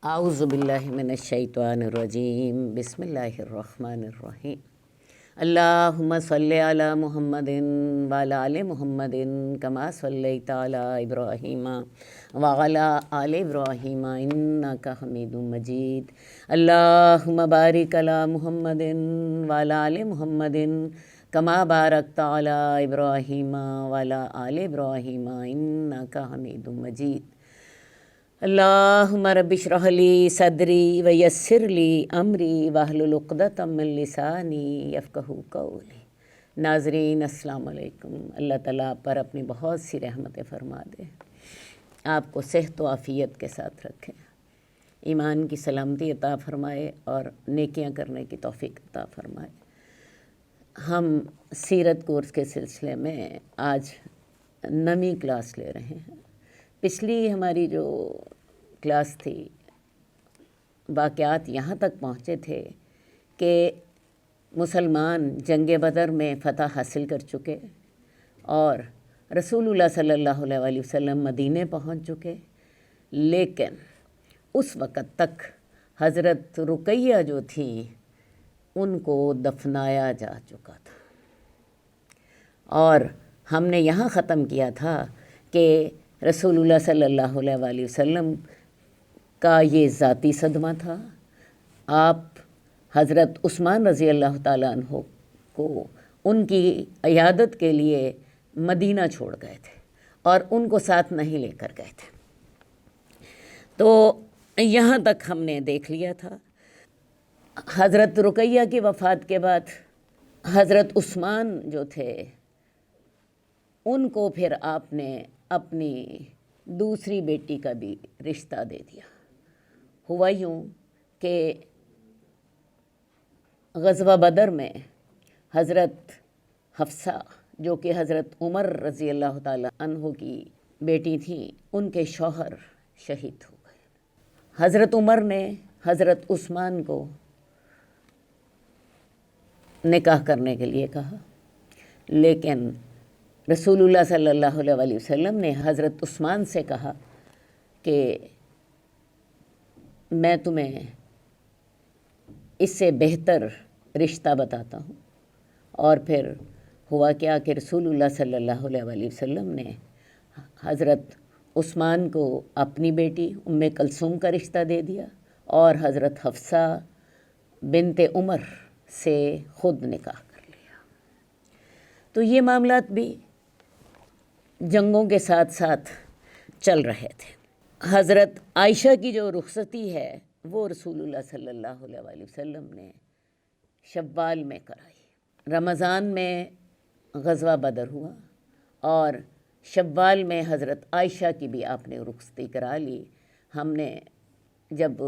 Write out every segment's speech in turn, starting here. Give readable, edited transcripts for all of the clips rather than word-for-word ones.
اعوذ باللہ من الشیطان الرجیم بسم اللہ الرحمن الرحیم اللہم صلی علی محمد وعلی آل محمد کما صلیت علی ابراہیم وعلی آل ابراہیم انک حمید مجید اللہم بارک علی محمد وعلی آل محمد کما بارکت علی ابراہیم وعلی آل ابراہیم انک حمید مجید اللہم رب اشرح لی صدری ویسر لی امری واحلل عقدۃ من لسانی یفقہوا قولی۔ ناظرین السلام علیکم۔ اللہ تعالیٰ آپ پر اپنی بہت سی رحمتیں فرما دے، آپ کو صحت و عافیت کے ساتھ رکھے، ایمان کی سلامتی عطا فرمائے اور نیکیاں کرنے کی توفیق عطا فرمائے۔ ہم سیرت کورس کے سلسلے میں آج 9ویں کلاس لے رہے ہیں۔ پچھلی ہماری جو کلاس تھی، واقعات یہاں تک پہنچے تھے کہ مسلمان جنگ بدر میں فتح حاصل کر چکے اور رسول اللہ صلی اللہ علیہ وسلم مدینے پہنچ چکے، لیکن اس وقت تک حضرت رقیہ جو تھی ان کو دفنایا جا چکا تھا، اور ہم نے یہاں ختم کیا تھا کہ رسول اللہ صلی اللہ علیہ وسلم کا یہ ذاتی صدمہ تھا۔ آپ حضرت عثمان رضی اللہ تعالیٰ عنہ کو ان کی عیادت کے لیے مدینہ چھوڑ گئے تھے اور ان کو ساتھ نہیں لے کر گئے تھے۔ تو یہاں تک ہم نے دیکھ لیا تھا۔ حضرت رقیہ کی وفات کے بعد حضرت عثمان جو تھے ان کو پھر آپ نے اپنی دوسری بیٹی کا بھی رشتہ دے دیا۔ ہوا یوں کہ غزوہ بدر میں حضرت حفصہ جو کہ حضرت عمر رضی اللہ تعالیٰ عنہ کی بیٹی تھیں، ان کے شوہر شہید ہو گئے۔ حضرت عمر نے حضرت عثمان کو نکاح کرنے کے لیے کہا، لیکن رسول اللہ صلی اللہ علیہ وسلم نے حضرت عثمان سے کہا کہ میں تمہیں اس سے بہتر رشتہ بتاتا ہوں۔ اور پھر ہوا کیا کہ رسول اللہ صلی اللہ علیہ وسلم نے حضرت عثمان کو اپنی بیٹی ام کلثوم کا رشتہ دے دیا اور حضرت حفصہ بنت عمر سے خود نکاح کر لیا۔ تو یہ معاملات بھی جنگوں کے ساتھ ساتھ چل رہے تھے۔ حضرت عائشہ کی جو رخصتی ہے وہ رسول اللہ صلی اللہ علیہ وسلم نے شوال میں کرائی۔ رمضان میں غزوہ بدر ہوا اور شوال میں حضرت عائشہ کی بھی آپ نے رخصتی کرا لی۔ ہم نے جب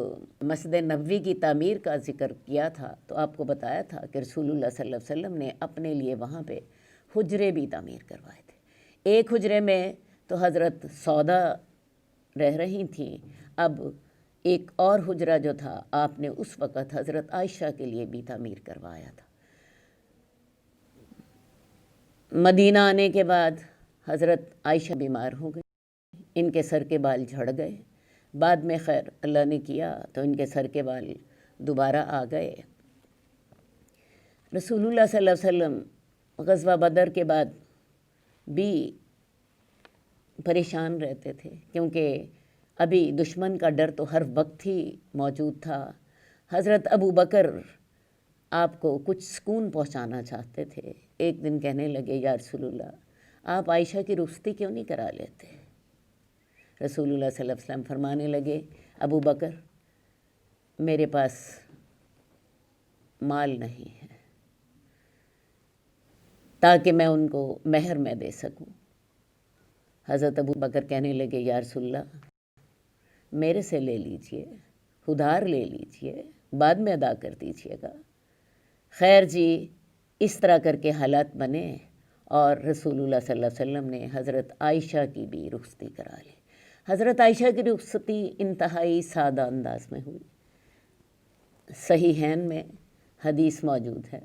مسجد نبوی کی تعمیر کا ذکر کیا تھا تو آپ کو بتایا تھا کہ رسول اللہ صلی اللہ علیہ وسلم نے اپنے لیے وہاں پہ حجرے بھی تعمیر کروائے تھے۔ ایک حجرے میں تو حضرت سودا رہ رہی تھیں، اب ایک اور حجرہ جو تھا آپ نے اس وقت حضرت عائشہ کے لیے بھی تعمیر کروایا تھا۔ مدینہ آنے کے بعد حضرت عائشہ بیمار ہو گئی، ان کے سر کے بال جھڑ گئے۔ بعد میں خیر اللہ نے کیا تو ان کے سر کے بال دوبارہ آ گئے۔ رسول اللہ صلی اللہ علیہ وسلم غزوہ بدر کے بعد بھی پریشان رہتے تھے، کیونکہ ابھی دشمن کا ڈر تو ہر وقت ہی موجود تھا۔ حضرت ابو بکر آپ کو کچھ سکون پہنچانا چاہتے تھے۔ ایک دن کہنے لگے، یا رسول اللہ آپ عائشہ کی رخصتی کیوں نہیں کرا لیتے؟ رسول اللہ صلی اللہ علیہ وسلم فرمانے لگے، ابو بکر میرے پاس مال نہیں ہے تاکہ میں ان کو مہر میں دے سکوں۔ حضرت ابو بکر کہنے لگے، یا رسول اللہ میرے سے لے لیجئے، ادھار لے لیجئے، بعد میں ادا کر دیجئے گا۔ خیر جی، اس طرح کر کے حالات بنے اور رسول اللہ صلی اللہ علیہ وسلم نے حضرت عائشہ کی بھی رخصتی کرا لی۔ حضرت عائشہ کی رخصتی انتہائی سادہ انداز میں ہوئی۔ صحیحین میں حدیث موجود ہے،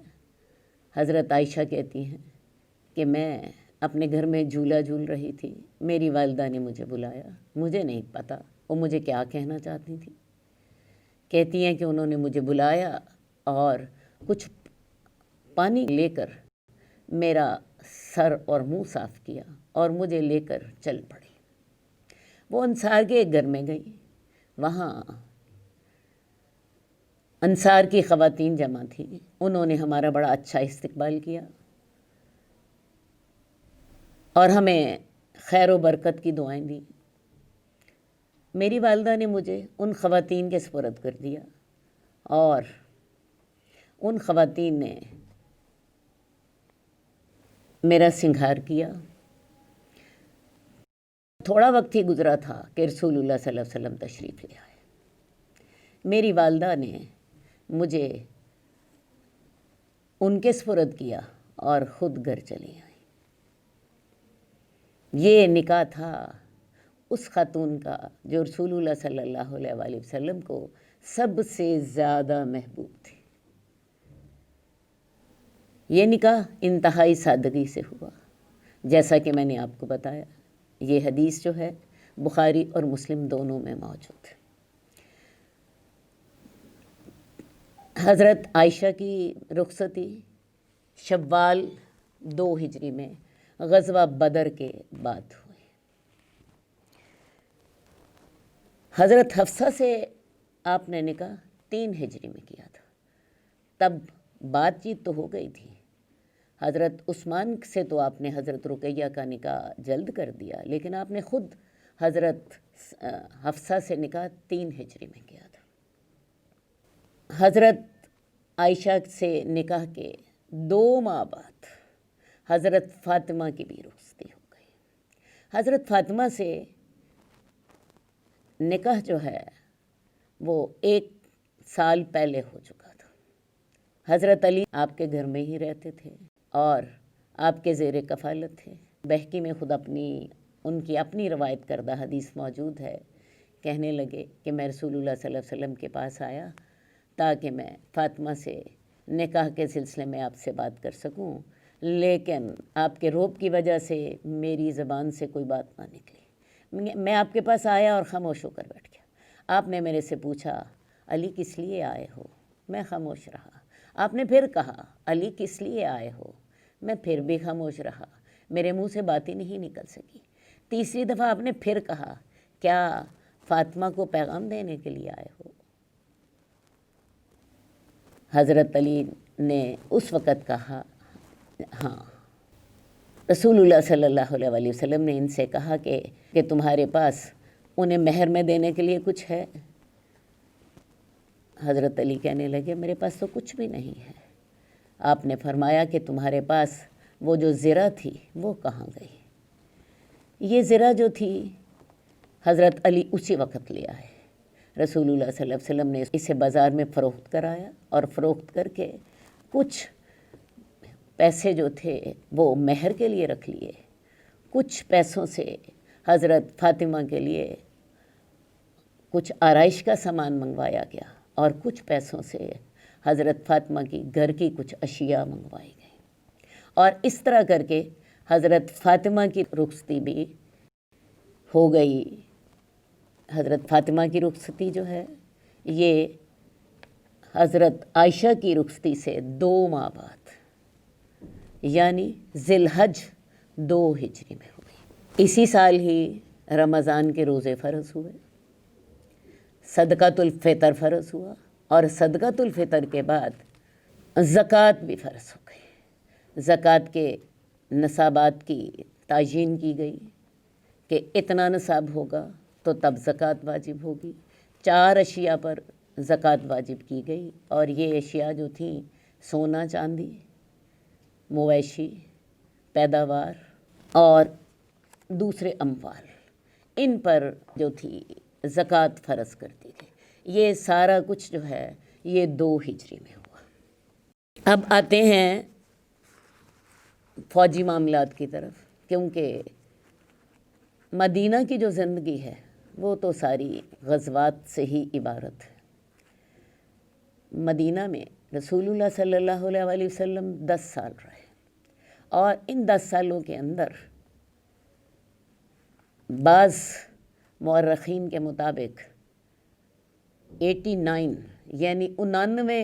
حضرت عائشہ کہتی ہیں کہ میں اپنے گھر میں جھولا جھول رہی تھی، میری والدہ نے مجھے بلایا، مجھے نہیں پتہ وہ مجھے کیا کہنا چاہتی تھی، کہتی ہیں کہ انہوں نے مجھے بلایا اور کچھ پانی لے کر میرا سر اور منہ صاف کیا اور مجھے لے کر چل پڑی۔ وہ انصار کے ایک گھر میں گئی، وہاں انصار کی خواتین جمع تھیں، انہوں نے ہمارا بڑا اچھا استقبال کیا اور ہمیں خیر و برکت کی دعائیں دیں۔ میری والدہ نے مجھے ان خواتین کے سپرد کر دیا اور ان خواتین نے میرا سنگھار کیا۔ تھوڑا وقت ہی گزرا تھا کہ رسول اللہ صلی اللہ علیہ وسلم تشریف لے آئے۔ میری والدہ نے مجھے ان کے سپرد کیا اور خود گھر چلی آئی۔ یہ نکاح تھا اس خاتون کا جو رسول اللہ صلی اللہ علیہ وآلہ وسلم کو سب سے زیادہ محبوب تھی۔ یہ نکاح انتہائی سادگی سے ہوا، جیسا کہ میں نے آپ کو بتایا۔ یہ حدیث جو ہے بخاری اور مسلم دونوں میں موجود ہے۔ حضرت عائشہ کی رخصتی شوال 2 ہجری میں غزوہ بدر کے بعد ہوئی۔ حضرت حفصہ سے آپ نے نکاح 3 ہجری میں کیا تھا، تب بات چیت تو ہو گئی تھی۔ حضرت عثمان سے تو آپ نے حضرت رقیہ کا نکاح جلد کر دیا، لیکن آپ نے خود حضرت حفصہ سے نکاح 3 ہجری میں کیا تھا۔ حضرت عائشہ سے نکاح کے 2 ماہ بعد حضرت فاطمہ کی بھی رخصتی ہو گئی۔ حضرت فاطمہ سے نکاح جو ہے وہ 1 سال پہلے ہو چکا تھا۔ حضرت علی آپ کے گھر میں ہی رہتے تھے اور آپ کے زیر کفالت تھے۔ بہقی میں خود ان کی اپنی روایت کردہ حدیث موجود ہے، کہنے لگے کہ میں رسول اللہ صلی اللہ علیہ وسلم کے پاس آیا تاکہ میں فاطمہ سے نکاح کے سلسلے میں آپ سے بات کر سکوں، لیکن آپ کے روب کی وجہ سے میری زبان سے کوئی بات نہ نکلی۔ میں آپ کے پاس آیا اور خاموش ہو کر بیٹھ گیا۔ آپ نے میرے سے پوچھا علی کس لیے آئے ہو؟ میں خاموش رہا۔ آپ نے پھر کہا علی کس لیے آئے ہو؟ میں پھر بھی خاموش رہا، میرے منہ سے بات ہی نہیں نکل سکی۔ تیسری دفعہ آپ نے پھر کہا کیا فاطمہ کو پیغام دینے کے لیے آئے ہو؟ حضرت علی نے اس وقت کہا ہاں۔ رسول اللہ صلی اللہ علیہ وآلہ وسلم نے ان سے کہا کہ تمہارے پاس انہیں مہر میں دینے کے لیے کچھ ہے؟ حضرت علی کہنے لگے میرے پاس تو کچھ بھی نہیں ہے۔ آپ نے فرمایا کہ تمہارے پاس وہ جو زرہ تھی وہ کہاں گئی؟ یہ زرہ جو تھی حضرت علی اسی وقت لے آئے۔ رسول اللہ صلی اللہ علیہ وسلم نے اسے بازار میں فروخت کرایا اور فروخت کر کے کچھ پیسے جو تھے وہ مہر کے لیے رکھ لیے، کچھ پیسوں سے حضرت فاطمہ کے لیے کچھ آرائش کا سامان منگوایا گیا اور کچھ پیسوں سے حضرت فاطمہ کی گھر کی کچھ اشیاء منگوائی گئی، اور اس طرح کر کے حضرت فاطمہ کی رخصتی بھی ہو گئی۔ حضرت فاطمہ کی رخصتی جو ہے یہ حضرت عائشہ کی رخصتی سے 2 ماہ بعد یعنی ذی الحج 2 ہجری میں ہوئی۔ اسی سال ہی رمضان کے روزے فرض ہوئے، صدقۃ الفطر فرض ہوا، اور صدقۃ الفطر کے بعد زکوٰۃ بھی فرض ہو گئی۔ زکوٰۃ کے نصابات کی تعیین کی گئی کہ اتنا نصاب ہوگا تو تب زکوٰۃ واجب ہوگی۔ 4 اشیاء پر زکوٰۃ واجب کی گئی، اور یہ اشیاء جو تھیں سونا چاندی، مویشی، پیداوار اور دوسرے اموال، ان پر جو تھی زکوٰۃ فرض کر دی گئی۔ یہ سارا کچھ جو ہے یہ 2 ہجری میں ہوا۔ اب آتے ہیں فوجی معاملات کی طرف، کیونکہ مدینہ کی جو زندگی ہے وہ تو ساری غزوات سے ہی عبارت ہے۔ مدینہ میں رسول اللہ صلی اللہ علیہ وآلہ وسلم 10 سال رہے، اور ان 10 سالوں کے اندر بعض مورخین کے مطابق 89 یعنی 99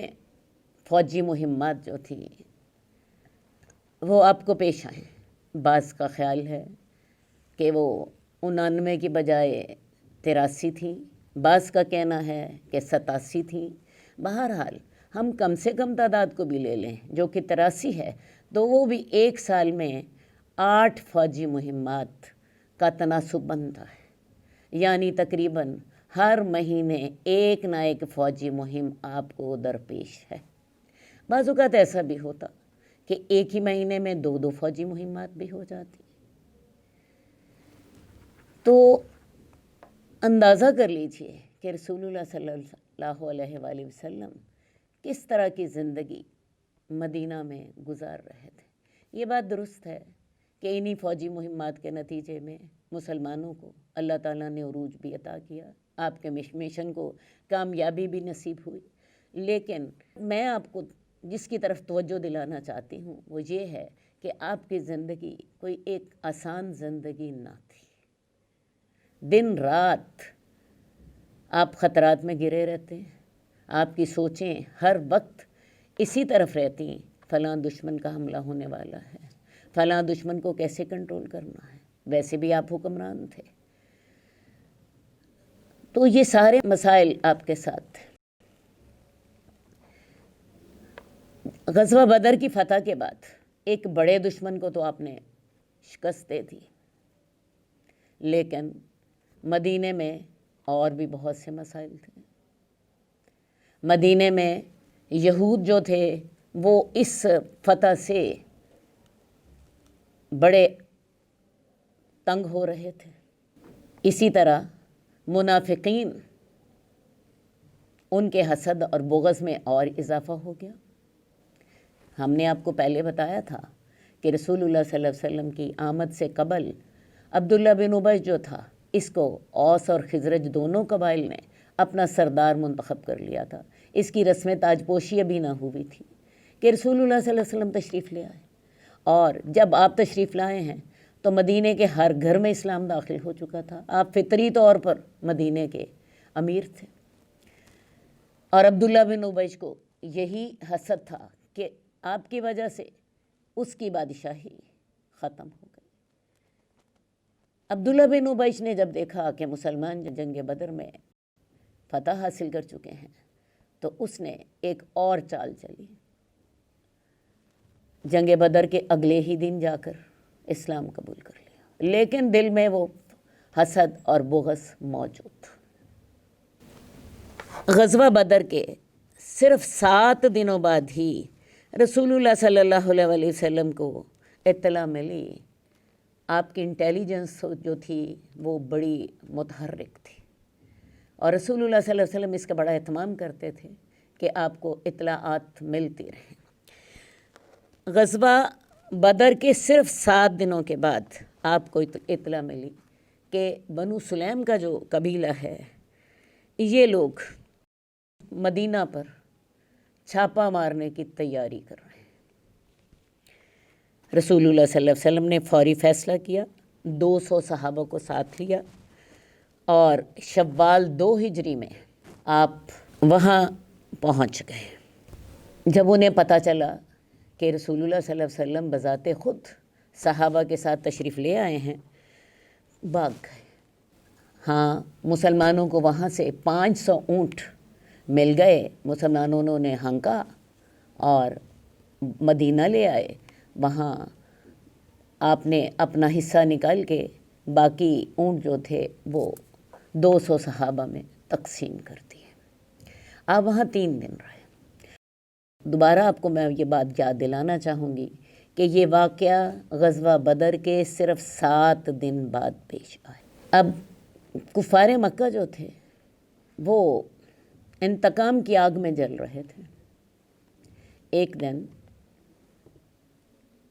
فوجی مہمات جو تھیں وہ آپ کو پیش آئیں۔ بعض کا خیال ہے کہ وہ 99 کی بجائے 83 تھیں، بعض کا کہنا ہے کہ 87 تھیں۔ بہرحال ہم کم سے کم تعداد کو بھی لے لیں جو کہ 83 ہے، تو وہ بھی ایک سال میں 8 فوجی مہمات کا تناسب بنتا ہے، یعنی تقریباً ہر مہینے ایک نہ ایک فوجی مہم آپ کو درپیش ہے۔ بعض اوقات ایسا بھی ہوتا کہ ایک ہی مہینے میں 2 فوجی مہمات بھی ہو جاتی۔ تو اندازہ کر لیجئے کہ رسول اللہ صلی اللہ علیہ وآلہ وسلم کس طرح کی زندگی مدینہ میں گزار رہے تھے۔ یہ بات درست ہے کہ انہی فوجی مہمات کے نتیجے میں مسلمانوں کو اللہ تعالیٰ نے عروج بھی عطا کیا، آپ کے مشن کو کامیابی بھی نصیب ہوئی، لیکن میں آپ کو جس کی طرف توجہ دلانا چاہتی ہوں وہ یہ ہے کہ آپ کی زندگی کوئی ایک آسان زندگی نہ تھی۔ دن رات آپ خطرات میں گرے رہتے ہیں، آپ کی سوچیں ہر وقت اسی طرف رہتی ہیں، فلاں دشمن کا حملہ ہونے والا ہے، فلاں دشمن کو کیسے کنٹرول کرنا ہے۔ ویسے بھی آپ حکمران تھے، تو یہ سارے مسائل آپ کے ساتھ تھے۔ غزوہ بدر کی فتح کے بعد ایک بڑے دشمن کو تو آپ نے شکست دے دی، لیکن مدینے میں اور بھی بہت سے مسائل تھے۔ مدینے میں یہود جو تھے وہ اس فتح سے بڑے تنگ ہو رہے تھے، اسی طرح منافقین ان کے حسد اور بغض میں اور اضافہ ہو گیا۔ ہم نے آپ کو پہلے بتایا تھا کہ رسول اللہ صلی اللہ علیہ وسلم کی آمد سے قبل عبداللہ بن ابی جو تھا، اس کو اوس اور خزرج دونوں قبائل نے اپنا سردار منتخب کر لیا تھا۔ اس کی رسم تاج پوشی ابھی نہ ہوئی تھی کہ رسول اللہ صلی اللہ علیہ وسلم تشریف لے آئے، اور جب آپ تشریف لائے ہیں تو مدینے کے ہر گھر میں اسلام داخل ہو چکا تھا۔ آپ فطری طور پر مدینے کے امیر تھے، اور عبداللہ بن ابی کو یہی حسد تھا کہ آپ کی وجہ سے اس کی بادشاہی ختم ہو گئی۔ عبداللہ بن ابی نے جب دیکھا کہ مسلمان جنگ بدر میں فتح حاصل کر چکے ہیں تو اس نے ایک اور چال چلی، جنگ بدر کے اگلے ہی دن جا کر اسلام قبول کر لیا، لیکن دل میں وہ حسد اور بغض موجود تھا۔ غزوہ بدر کے صرف 7 دنوں بعد ہی رسول اللہ صلی اللہ علیہ وسلم کو اطلاع ملی۔ آپ کی انٹیلیجنس جو تھی وہ بڑی متحرک تھی، اور رسول اللہ صلی اللہ علیہ وسلم اس کا بڑا اہتمام کرتے تھے کہ آپ کو اطلاعات ملتی رہیں۔ غزوہ بدر کے صرف 7 دنوں کے بعد آپ کو اطلاع ملی کہ بنو سلیم کا جو قبیلہ ہے یہ لوگ مدینہ پر چھاپا مارنے کی تیاری کر رہے ہیں۔ رسول اللہ صلی اللہ علیہ وسلم نے فوری فیصلہ کیا، 200 صحابہ کو ساتھ لیا، اور شوال 2 ہجری میں آپ وہاں پہنچ گئے۔ جب انہیں پتہ چلا کہ رسول اللہ صلی اللہ علیہ وسلم بذات خود صحابہ کے ساتھ تشریف لے آئے ہیں، بھاگ گئے۔ ہاں، مسلمانوں کو وہاں سے 500 اونٹ مل گئے، مسلمانوں نے ہنکا اور مدینہ لے آئے۔ وہاں آپ نے اپنا حصہ نکال کے باقی اونٹ جو تھے وہ 200 صحابہ میں تقسیم کر دیے۔ آپ وہاں 3 دن رہے۔ دوبارہ آپ کو میں یہ بات یاد دلانا چاہوں گی کہ یہ واقعہ غزوہ بدر کے صرف 7 دن بعد پیش آئے۔ اب کفار مکہ جو تھے وہ انتقام کی آگ میں جل رہے تھے۔ ایک دن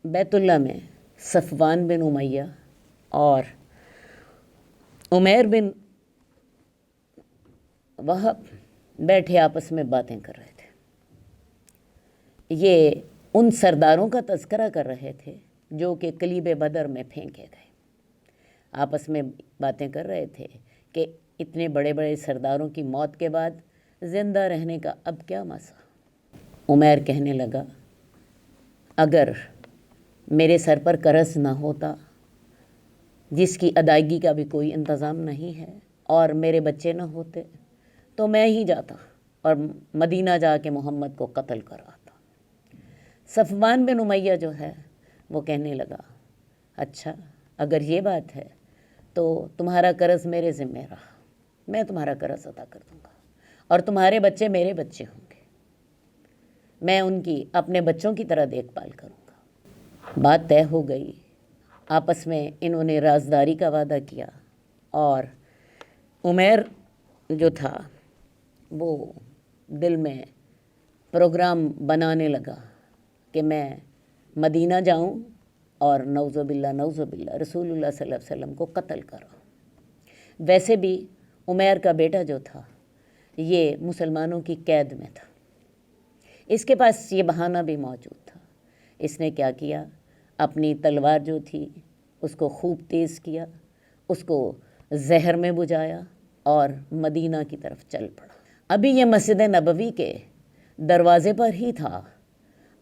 بیت اللہ میں صفوان بن امیہ اور عمیر بن وہب بیٹھے آپس میں باتیں کر رہے تھے۔ یہ ان سرداروں کا تذکرہ کر رہے تھے جو کہ قلیب بدر میں پھینکے گئے۔ آپس میں باتیں کر رہے تھے کہ اتنے بڑے بڑے سرداروں کی موت کے بعد زندہ رہنے کا اب کیا مزہ؟ عمیر کہنے لگا اگر میرے سر پر قرض نہ ہوتا جس کی ادائیگی کا بھی کوئی انتظام نہیں ہے اور میرے بچے نہ ہوتے تو میں ہی جاتا اور مدینہ جا کے محمد کو قتل کراتا۔ صفوان بن امیہ جو ہے وہ کہنے لگا اچھا اگر یہ بات ہے تو تمہارا قرض میرے ذمہ رہا، میں تمہارا قرض ادا کر دوں گا اور تمہارے بچے میرے بچے ہوں گے، میں ان کی اپنے بچوں کی طرح دیکھ بھال کروں گا۔ بات طے ہو گئی، آپس میں انہوں نے رازداری کا وعدہ کیا اور عمیر جو تھا وہ دل میں پروگرام بنانے لگا کہ میں مدینہ جاؤں اور نعوذ باللہ رسول اللہ صلی اللہ علیہ وسلم کو قتل کراؤں۔ ویسے بھی عمیر کا بیٹا جو تھا یہ مسلمانوں کی قید میں تھا، اس کے پاس یہ بہانہ بھی موجود تھا۔ اس نے کیا کیا، اپنی تلوار جو تھی اس کو خوب تیز کیا، اس کو زہر میں بجھایا اور مدینہ کی طرف چل پڑا۔ ابھی یہ مسجد نبوی کے دروازے پر ہی تھا،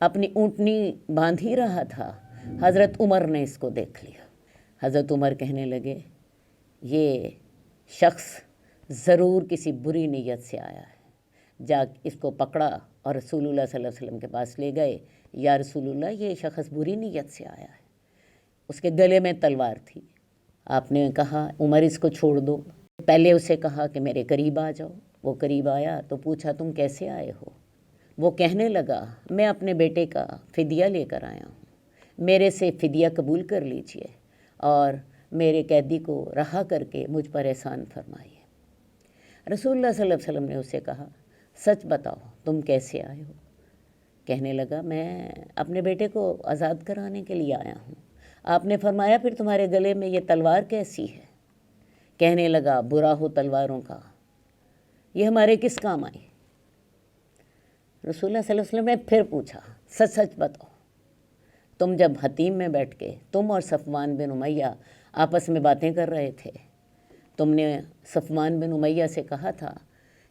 اپنی اونٹنی باندھ ہی رہا تھا، حضرت عمر نے اس کو دیکھ لیا۔ حضرت عمر کہنے لگے یہ شخص ضرور کسی بری نیت سے آیا ہے، جا اس کو پکڑا اور رسول اللہ صلی اللہ علیہ وسلم کے پاس لے گئے۔ یا رسول اللہ یہ شخص بری نیت سے آیا ہے، اس کے گلے میں تلوار تھی۔ آپ نے کہا عمر اس کو چھوڑ دو، پہلے اسے کہا کہ میرے قریب آ جاؤ، وہ قریب آیا تو پوچھا تم کیسے آئے ہو؟ وہ کہنے لگا میں اپنے بیٹے کا فدیہ لے کر آیا ہوں، میرے سے فدیہ قبول کر لیجئے اور میرے قیدی کو رہا کر کے مجھ پر احسان فرمائیے۔ رسول اللہ صلی اللہ علیہ وسلم نے اسے کہا سچ بتاؤ تم کیسے آئے ہو؟ کہنے لگا میں اپنے بیٹے کو آزاد کرانے کے لیے آیا ہوں۔ آپ نے فرمایا پھر تمہارے گلے میں یہ تلوار کیسی ہے؟ کہنے لگا برا ہو تلواروں کا، یہ ہمارے کس کام آئی؟ رسول اللہ صلی اللہ علیہ وسلم نے پھر پوچھا سچ سچ بتاؤ، تم جب حتیم میں بیٹھ کے تم اور صفوان بن امیہ آپس میں باتیں کر رہے تھے، تم نے صفوان بن امیہ سے کہا تھا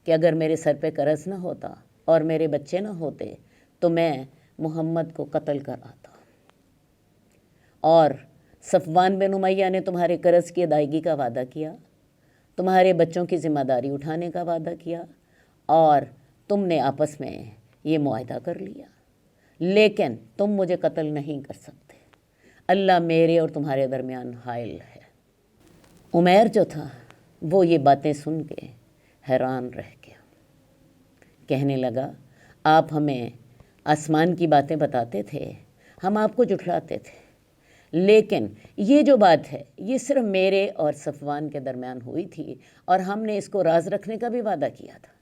کہ اگر میرے سر پہ قرض نہ ہوتا اور میرے بچے نہ ہوتے تو میں محمد کو قتل کراتا، اور صفوان بن امیہ نے تمہارے قرض کی ادائیگی کا وعدہ کیا، تمہارے بچوں کی ذمہ داری اٹھانے کا وعدہ کیا، اور تم نے آپس میں یہ معاہدہ کر لیا، لیکن تم مجھے قتل نہیں کر سکتے، اللہ میرے اور تمہارے درمیان حائل ہے۔ عمیر جو تھا وہ یہ باتیں سن کے حیران رہ گیا، کہنے لگا آپ ہمیں آسمان کی باتیں بتاتے تھے، ہم آپ کو جھٹلاتے تھے، لیکن یہ جو بات ہے یہ صرف میرے اور صفوان کے درمیان ہوئی تھی اور ہم نے اس کو راز رکھنے کا بھی وعدہ کیا تھا۔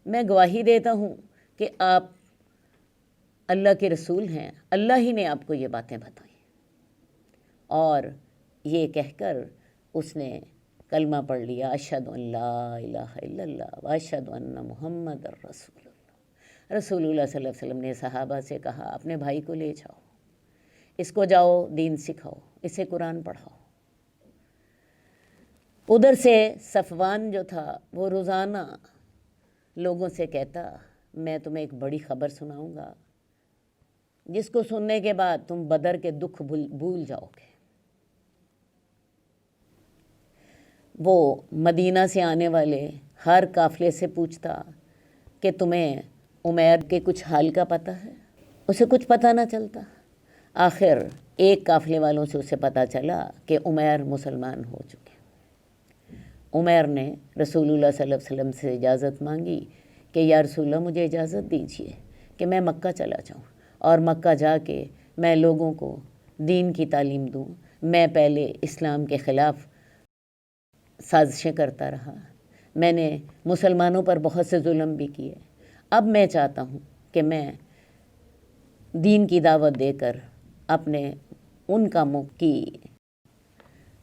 میں گواہی دیتا ہوں کہ آپ اللہ کے رسول ہیں، اللہ ہی نے آپ کو یہ باتیں بتائیں۔ اور یہ کہہ کر اس نے کلمہ پڑھ لیا اشہد ان لا الہ الا اللہ و اشہد ان محمد رسول اللہ۔ رسول اللہ صلی اللہ علیہ وسلم نے صحابہ سے کہا اپنے بھائی کو لے جاؤ، اس کو جاؤ دین سکھاؤ، اسے قرآن پڑھاؤ۔ ادھر سے صفوان جو تھا وہ روزانہ لوگوں سے کہتا میں تمہیں ایک بڑی خبر سناؤں گا جس کو سننے کے بعد تم بدر کے دکھ بھول جاؤ گے۔ وہ مدینہ سے آنے والے ہر قافلے سے پوچھتا کہ تمہیں عمیر کے کچھ حال کا پتہ ہے؟ اسے کچھ پتہ نہ چلتا۔ آخر ایک قافلے والوں سے اسے پتہ چلا کہ عمیر مسلمان ہو چکے۔ عمیر نے رسول اللہ صلی اللہ علیہ وسلم سے اجازت مانگی کہ یا رسول اللہ مجھے اجازت دیجیے کہ میں مکہ چلا جاؤں اور مکہ جا کے میں لوگوں کو دین کی تعلیم دوں۔ میں پہلے اسلام کے خلاف سازشیں کرتا رہا، میں نے مسلمانوں پر بہت سے ظلم بھی کیے، اب میں چاہتا ہوں کہ میں دین کی دعوت دے کر اپنے ان کاموں کی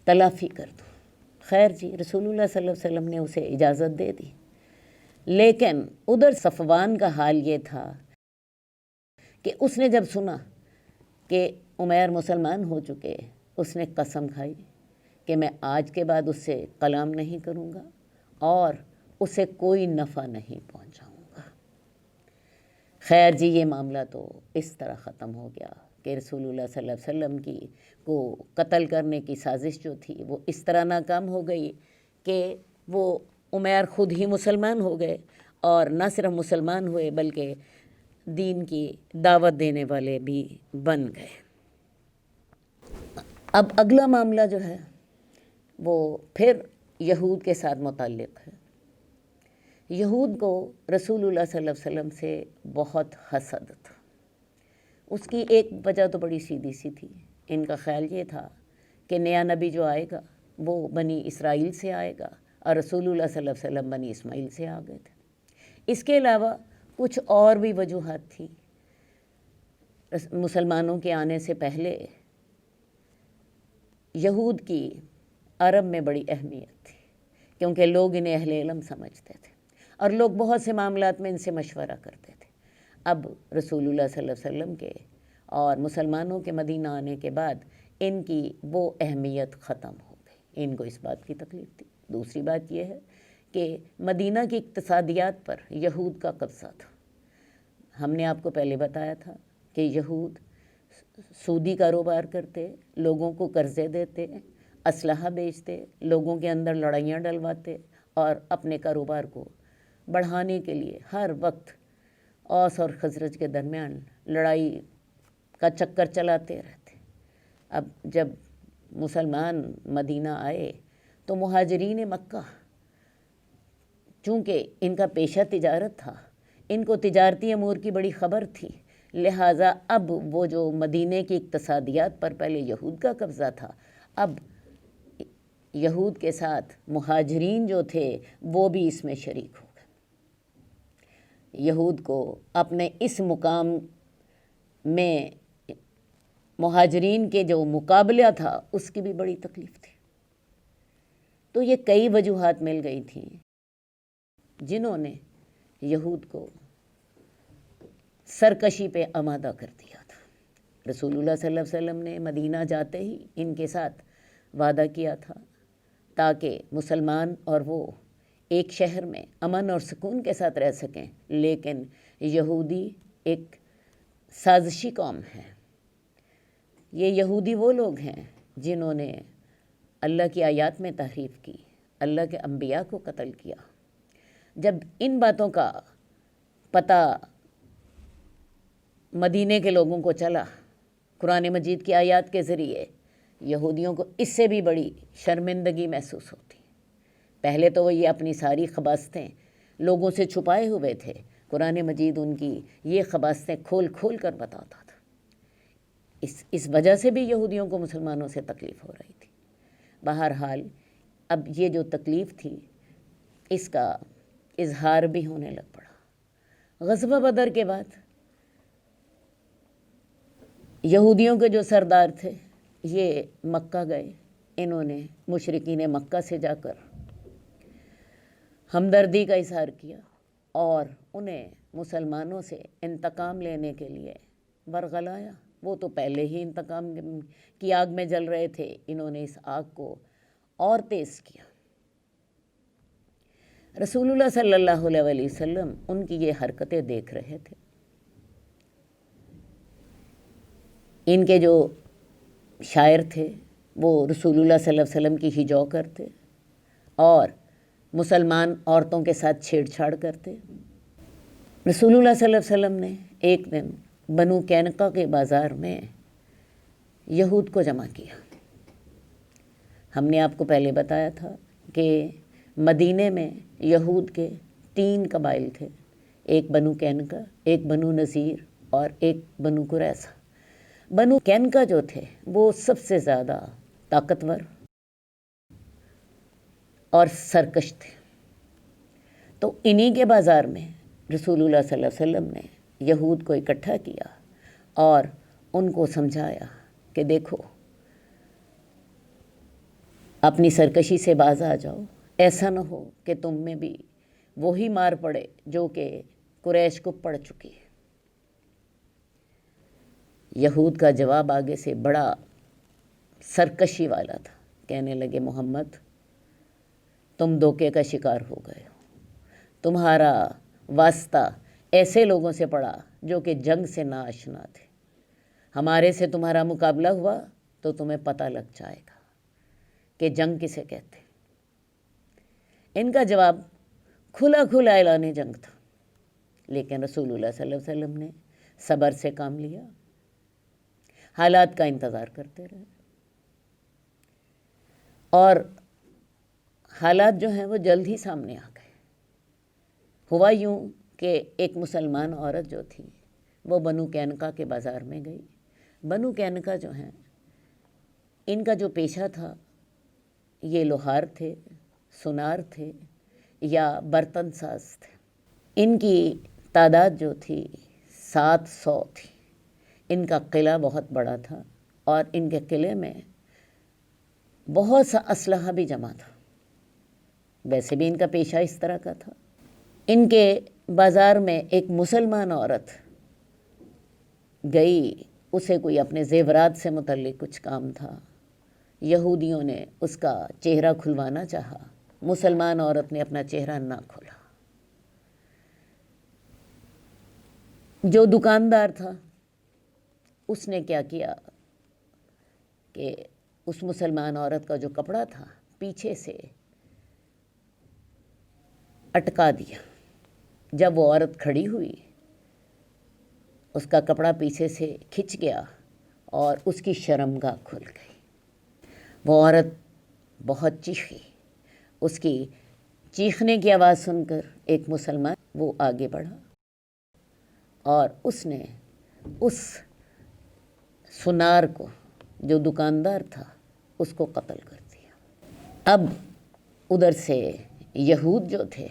تلافی کر دوں۔ خیر جی، رسول اللہ صلی اللہ علیہ وسلم نے اسے اجازت دے دی، لیکن ادھر صفوان کا حال یہ تھا کہ اس نے جب سنا کہ عمیر مسلمان ہو چکے، اس نے قسم کھائی کہ میں آج کے بعد اس سے کلام نہیں کروں گا اور اسے کوئی نفع نہیں پہنچاؤں گا۔ خیر جی، یہ معاملہ تو اس طرح ختم ہو گیا کہ رسول اللہ صلی اللہ علیہ وسلم کو قتل کرنے کی سازش جو تھی وہ اس طرح ناکام ہو گئی کہ وہ عمیر خود ہی مسلمان ہو گئے، اور نہ صرف مسلمان ہوئے بلکہ دین کی دعوت دینے والے بھی بن گئے۔ اب اگلا معاملہ جو ہے وہ پھر یہود کے ساتھ متعلق ہے۔ یہود کو رسول اللہ صلی اللہ علیہ وسلم سے بہت حسد تھا۔ اس کی ایک وجہ تو بڑی سیدھی سی تھی، ان کا خیال یہ تھا کہ نیا نبی جو آئے گا وہ بنی اسرائیل سے آئے گا، اور رسول اللہ صلی اللہ علیہ وسلم بنی اسماعیل سے آ گئے تھے۔ اس کے علاوہ کچھ اور بھی وجوہات تھیں۔ مسلمانوں کے آنے سے پہلے یہود کی عرب میں بڑی اہمیت تھی، کیونکہ لوگ انہیں اہل علم سمجھتے تھے اور لوگ بہت سے معاملات میں ان سے مشورہ کرتے تھے۔ اب رسول اللہ صلی اللہ علیہ وسلم کے اور مسلمانوں کے مدینہ آنے کے بعد ان کی وہ اہمیت ختم ہو گئی۔ ان کو اس بات کی تکلیف تھی۔ دوسری بات یہ ہے کہ مدینہ کی اقتصادیات پر یہود کا قبضہ تھا۔ ہم نے آپ کو پہلے بتایا تھا کہ یہود سودی کاروبار کرتے، لوگوں کو قرضے دیتے، اسلحہ بیچتے، لوگوں کے اندر لڑائیاں ڈلواتے، اور اپنے کاروبار کو بڑھانے کے لیے ہر وقت اوس اور خزرج کے درمیان لڑائی کا چکر چلاتے رہتے۔ اب جب مسلمان مدینہ آئے تو مہاجرین مکہ، چونکہ ان کا پیشہ تجارت تھا، ان کو تجارتی امور کی بڑی خبر تھی، لہٰذا اب وہ جو مدینے کی اقتصادیات پر پہلے یہود کا قبضہ تھا، اب یہود کے ساتھ مہاجرین جو تھے وہ بھی اس میں شریک ہو گئے۔ یہود کو اپنے اس مقام میں مہاجرین کے جو مقابلہ تھا اس کی بھی بڑی تکلیف تھی۔ تو یہ کئی وجوہات مل گئی تھیں جنہوں نے یہود کو سرکشی پہ آمادہ کر دیا تھا۔ رسول اللہ صلی اللہ علیہ وسلم نے مدینہ جاتے ہی ان کے ساتھ وعدہ کیا تھا تاکہ مسلمان اور وہ ایک شہر میں امن اور سکون کے ساتھ رہ سکیں، لیکن یہودی ایک سازشی قوم ہے۔ یہ یہودی وہ لوگ ہیں جنہوں نے اللہ کی آیات میں تحریف کی، اللہ کے انبیاء کو قتل کیا۔ جب ان باتوں کا پتہ مدینے کے لوگوں کو چلا قرآن مجید کی آیات کے ذریعے، یہودیوں کو اس سے بھی بڑی شرمندگی محسوس ہوتی۔ پہلے تو وہ یہ اپنی ساری خباثتیں لوگوں سے چھپائے ہوئے تھے، قرآن مجید ان کی یہ خباثتیں کھول کھول کر بتاتا تھا۔ اس وجہ سے بھی یہودیوں کو مسلمانوں سے تکلیف ہو رہی تھی۔ بہرحال اب یہ جو تکلیف تھی اس کا اظہار بھی ہونے لگ پڑا۔ غزوہ بدر کے بعد یہودیوں کے جو سردار تھے یہ مکہ گئے، انہوں نے مشرکین مکہ سے جا کر ہمدردی کا اظہار کیا اور انہیں مسلمانوں سے انتقام لینے کے لیے ورغلایا۔ وہ تو پہلے ہی انتقام کی آگ میں جل رہے تھے، انہوں نے اس آگ کو اور تیز کیا۔ رسول اللہ صلی اللہ علیہ وسلم ان کی یہ حرکتیں دیکھ رہے تھے۔ ان کے جو شاعر تھے وہ رسول اللہ صلی اللہ علیہ وسلم کی ہجو کرتے اور مسلمان عورتوں کے ساتھ چھیڑ چھاڑ کرتے۔ رسول اللہ صلی اللہ علیہ وسلم نے ایک دن بنو قینقاع کے بازار میں یہود کو جمع کیا۔ ہم نے آپ کو پہلے بتایا تھا کہ مدینے میں یہود کے 3 قبائل تھے، ایک بنو قینقاع، ایک بنو نذیر اور ایک بنو قریظہ۔ بنو قینقاع جو تھے وہ سب سے زیادہ طاقتور اور سرکش تھے، تو انہی کے بازار میں رسول اللہ صلی اللہ علیہ وسلم نے یہود کو اکٹھا کیا اور ان کو سمجھایا کہ دیکھو اپنی سرکشی سے باز آ جاؤ، ایسا نہ ہو کہ تم میں بھی وہی مار پڑے جو کہ قریش کو پڑ چکی ہے۔ یہود کا جواب آگے سے بڑا سرکشی والا تھا، کہنے لگے محمد تم دھوکے کا شکار ہو گئے ہو، تمہارا واسطہ ایسے لوگوں سے پڑا جو کہ جنگ سے ناآشنا تھے، ہمارے سے تمہارا مقابلہ ہوا تو تمہیں پتہ لگ جائے گا کہ جنگ کسے کہتے ہیں۔ ان کا جواب کھلا کھلا اعلان جنگ تھا، لیکن رسول اللہ صلی اللہ علیہ وسلم نے صبر سے کام لیا، حالات کا انتظار کرتے رہے، اور حالات جو ہیں وہ جلد ہی سامنے آ گئے۔ ہوا یوں کہ ایک مسلمان عورت جو تھی وہ بنو قینقاع کے بازار میں گئی۔ بنو قینقاع جو ہیں ان کا جو پیشہ تھا یہ لوہار تھے، سونار تھے یا برتن ساز تھے۔ ان کی تعداد جو تھی 700 تھی۔ ان کا قلعہ بہت بڑا تھا اور ان کے قلعے میں بہت سا اسلحہ بھی جمع تھا، ویسے بھی ان کا پیشہ اس طرح کا تھا۔ ان کے بازار میں ایک مسلمان عورت گئی، اسے کوئی اپنے زیورات سے متعلق کچھ کام تھا، یہودیوں نے اس کا چہرہ کھلوانا چاہا، مسلمان عورت نے اپنا چہرہ نہ کھولا۔ جو دکاندار تھا اس نے کیا کیا کہ اس مسلمان عورت کا جو کپڑا تھا پیچھے سے اٹکا دیا۔ جب وہ عورت کھڑی ہوئی اس کا کپڑا پیچھے سے کھنچ گیا اور اس کی شرمگاہ کھل گئی۔ وہ عورت بہت چیخی، اس کی چیخنے کی آواز سن کر ایک مسلمان وہ آگے بڑھا اور اس نے اس سنار کو جو دکاندار تھا اس کو قتل کر دیا۔ اب ادھر سے یہود جو تھے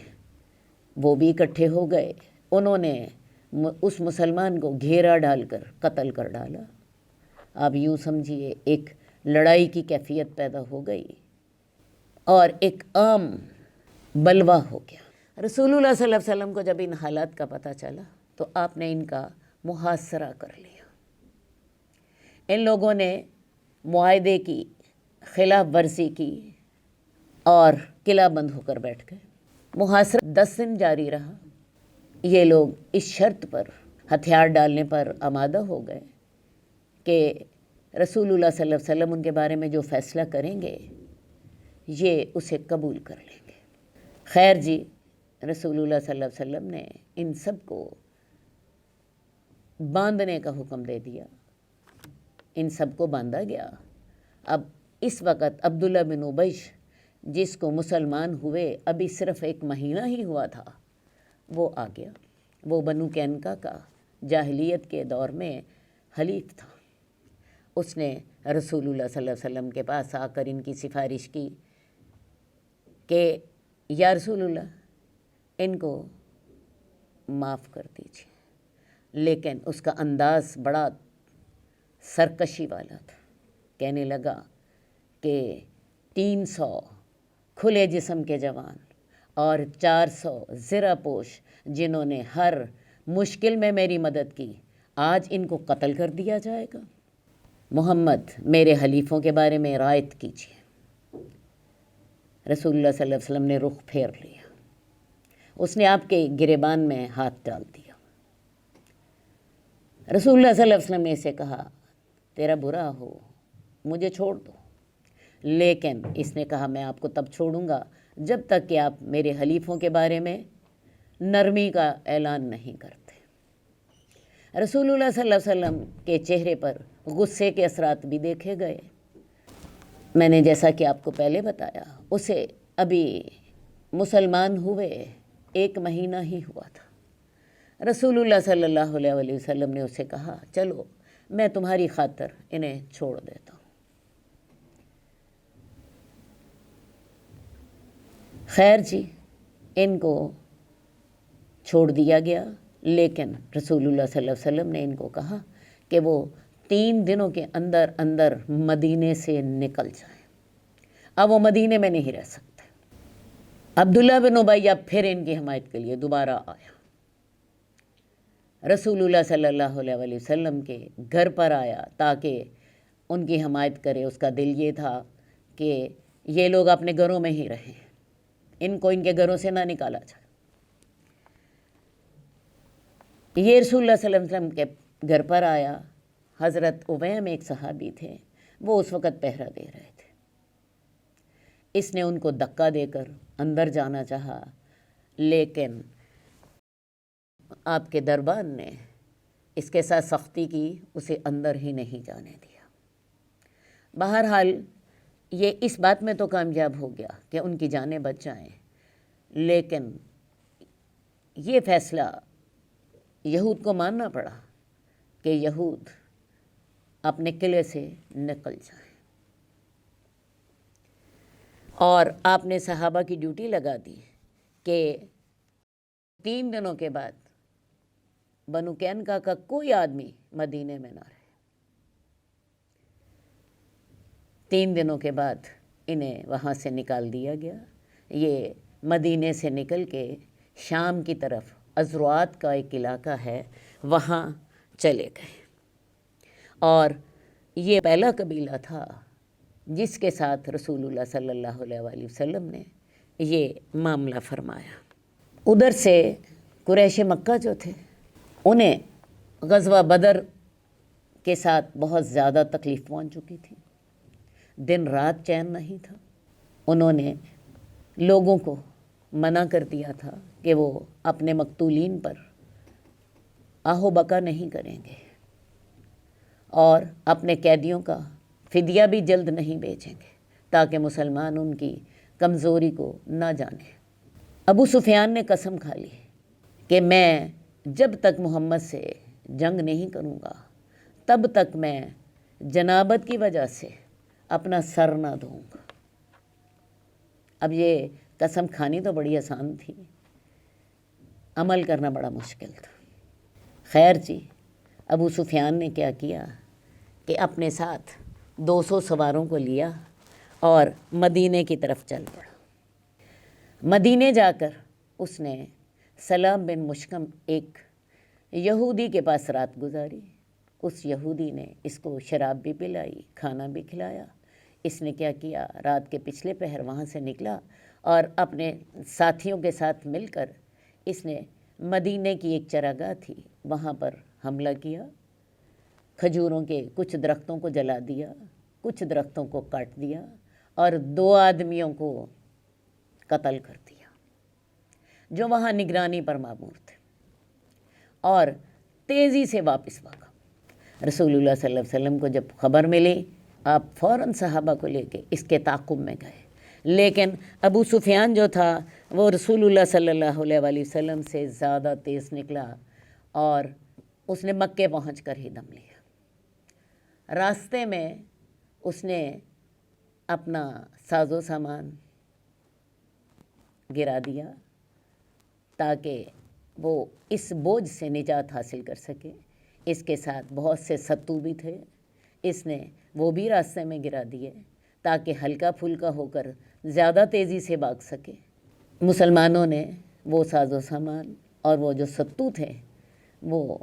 وہ بھی اکٹھے ہو گئے، انہوں نے اس مسلمان کو گھیرا ڈال کر قتل کر ڈالا۔ اب یوں سمجھیے ایک لڑائی کی کیفیت پیدا ہو گئی اور ایک عام بلوہ ہو گیا۔ رسول اللہ صلی اللہ علیہ وسلم کو جب ان حالات کا پتہ چلا تو آپ نے ان کا محاصرہ کر لیا۔ ان لوگوں نے معاہدے کی خلاف ورزی کی اور قلعہ بند ہو کر بیٹھ گئے۔ محاصرہ 10 دن جاری رہا۔ یہ لوگ اس شرط پر ہتھیار ڈالنے پر آمادہ ہو گئے کہ رسول اللہ صلی اللہ علیہ وسلم ان کے بارے میں جو فیصلہ کریں گے یہ اسے قبول کر لیں گے۔ خیر جی، رسول اللہ صلی اللہ علیہ وسلم نے ان سب کو باندھنے کا حکم دے دیا، ان سب کو باندھا گیا۔ اب اس وقت عبداللہ بن ابی جس کو مسلمان ہوئے ابھی صرف 1 مہینہ ہی ہوا تھا وہ آ گیا۔ وہ بنو قینقاع کا جاہلیت کے دور میں حلیف تھا۔ اس نے رسول اللہ صلی اللہ علیہ وسلم کے پاس آ کر ان کی سفارش کی کہ یا رسول اللہ ان کو معاف کر دیجیے، لیکن اس کا انداز بڑا سرکشی والا تھا۔ کہنے لگا کہ 300 کھلے جسم کے جوان اور 400 زرہ پوش جنہوں نے ہر مشکل میں میری مدد کی، آج ان کو قتل کر دیا جائے گا۔ محمد میرے حلیفوں کے بارے میں رعایت کیجیے۔ رسول اللہ صلی اللہ علیہ وسلم نے رخ پھیر لیا، اس نے آپ کے گریبان میں ہاتھ ڈال دیا۔ رسول اللہ صلی اللہ علیہ وسلم نے اسے کہا تیرا برا ہو، مجھے چھوڑ دو، لیکن اس نے کہا میں آپ کو تب چھوڑوں گا جب تک کہ آپ میرے حلیفوں کے بارے میں نرمی کا اعلان نہیں کرتے۔ رسول اللہ صلی اللہ علیہ وسلم کے چہرے پر غصے کے اثرات بھی دیکھے گئے۔ میں نے جیسا کہ آپ کو پہلے بتایا اسے ابھی مسلمان ہوئے 1 مہینہ ہی ہوا تھا۔ رسول اللہ صلی اللہ علیہ وسلم نے اسے کہا چلو میں تمہاری خاطر انہیں چھوڑ دیتا ہوں۔ خیر جی، ان کو چھوڑ دیا گیا، لیکن رسول اللہ صلی اللہ علیہ وسلم نے ان کو کہا کہ وہ 3 دنوں کے اندر اندر مدینے سے نکل جائیں۔ اب وہ مدینے میں نہیں رہ سکتے۔ عبداللہ بن ابی اب پھر ان کی حمایت کے لیے دوبارہ آیا، رسول اللہ صلی اللہ علیہ وسلم کے گھر پر آیا تاکہ ان کی حمایت کرے۔ اس کا دل یہ تھا کہ یہ لوگ اپنے گھروں میں ہی رہیں، ان کو ان کے گھروں سے نہ نکالا جائے۔ یہ رسول اللہ صلی اللہ علیہ وسلم کے گھر پر آیا. حضرت عبیم ایک صحابی تھے، وہ اس وقت پہرا دے رہے تھے. اس نے ان کو دھکا دے کر اندر جانا چاہا، لیکن آپ کے دربان نے اس کے ساتھ سختی کی، اسے اندر ہی نہیں جانے دیا. بہرحال یہ اس بات میں تو کامیاب ہو گیا کہ ان کی جانیں بچ جائیں، لیکن یہ فیصلہ یہود کو ماننا پڑا کہ یہود اپنے قلعے سے نکل جائیں. اور آپ نے صحابہ کی ڈیوٹی لگا دی کہ 3 دنوں کے بعد بنو قینقاع کا کوئی آدمی مدینے میں نہ رہے. 3 دنوں کے بعد انہیں وہاں سے نکال دیا گیا. یہ مدینے سے نکل کے شام کی طرف ازروات کا ایک علاقہ ہے، وہاں چلے گئے. اور یہ پہلا قبیلہ تھا جس کے ساتھ رسول اللہ صلی اللہ علیہ وآلہ وسلم نے یہ معاملہ فرمایا. ادھر سے قریش مکہ جو تھے، انہیں غزوہ بدر کے ساتھ بہت زیادہ تکلیف پہنچ چکی تھی. دن رات چین نہیں تھا. انہوں نے لوگوں کو منع کر دیا تھا کہ وہ اپنے مقتولین پر آہو بکا نہیں کریں گے اور اپنے قیدیوں کا فدیہ بھی جلد نہیں بیچیں گے تاکہ مسلمان ان کی کمزوری کو نہ جانیں. ابو سفیان نے قسم کھا لی کہ میں جب تک محمد سے جنگ نہیں کروں گا تب تک میں جنابت کی وجہ سے اپنا سر نہ دوں گا. اب یہ قسم کھانی تو بڑی آسان تھی، عمل کرنا بڑا مشکل تھا. خیر جی، ابو سفیان نے کیا کیا کہ اپنے ساتھ 200 سواروں کو لیا اور مدینے کی طرف چل پڑا. مدینے جا کر اس نے سلام بن مشکم ایک یہودی کے پاس رات گزاری. اس یہودی نے اس کو شراب بھی پلائی، کھانا بھی کھلایا. اس نے کیا کیا، رات کے پچھلے پہر وہاں سے نکلا اور اپنے ساتھیوں کے ساتھ مل کر اس نے مدینے کی ایک چراگاہ تھی وہاں پر حملہ کیا. کھجوروں کے کچھ درختوں کو جلا دیا، کچھ درختوں کو کاٹ دیا اور 2 آدمیوں کو قتل کر دیا جو وہاں نگرانی پر مامور تھے، اور تیزی سے واپس بھاگا. رسول اللہ صلی اللہ علیہ وسلم کو جب خبر ملی، آپ فوراً صحابہ کو لے کے اس کے تعاقب میں گئے. لیکن ابو سفیان جو تھا وہ رسول اللہ صلی اللہ علیہ وآلہ وسلم سے زیادہ تیز نکلا اور اس نے مکے پہنچ کر ہی دم لیا. راستے میں اس نے اپنا ساز و سامان گرا دیا تاکہ وہ اس بوجھ سے نجات حاصل کر سکے. اس کے ساتھ بہت سے ستو بھی تھے، اس نے وہ بھی راستے میں گرا دیے تاکہ ہلکا پھلکا ہو کر زیادہ تیزی سے بھاگ سکے. مسلمانوں نے وہ ساز و سامان اور وہ جو ستو تھے وہ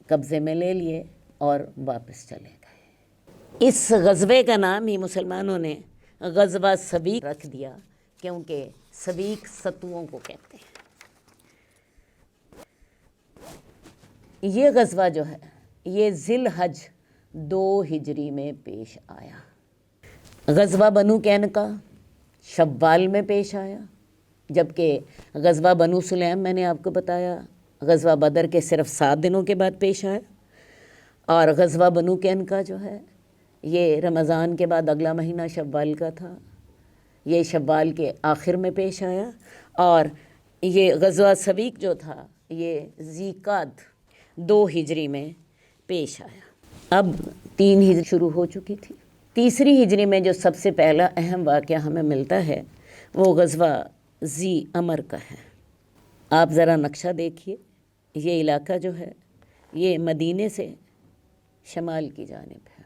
قبضے میں لے لیے اور واپس چلے گئے. اس غزوے کا نام ہی مسلمانوں نے غزوہ سویق رکھ دیا کیونکہ سویق ستوؤں کو کہتے ہیں. یہ غزوہ جو ہے یہ ذی الحج 2 ہجری میں پیش آیا. غزوہ بنو قینقاع شوال میں پیش آیا، جبکہ غزوہ بنو سلیم میں نے آپ کو بتایا غزوہ بدر کے صرف 7 دنوں کے بعد پیش آیا، اور غزوہ بنو قینقاع جو ہے یہ رمضان کے بعد اگلا مہینہ شوال کا تھا، یہ شوال کے آخر میں پیش آیا. اور یہ غزوہ سویق جو تھا یہ ذی القعدہ 2 ہجری میں پیش آیا. اب 3 ہجری شروع ہو چکی تھی. تیسری ہجری میں جو سب سے پہلا اہم واقعہ ہمیں ملتا ہے وہ غزوہ ذی امر کا ہے. آپ ذرا نقشہ دیکھیے، یہ علاقہ جو ہے یہ مدینے سے شمال کی جانب ہے.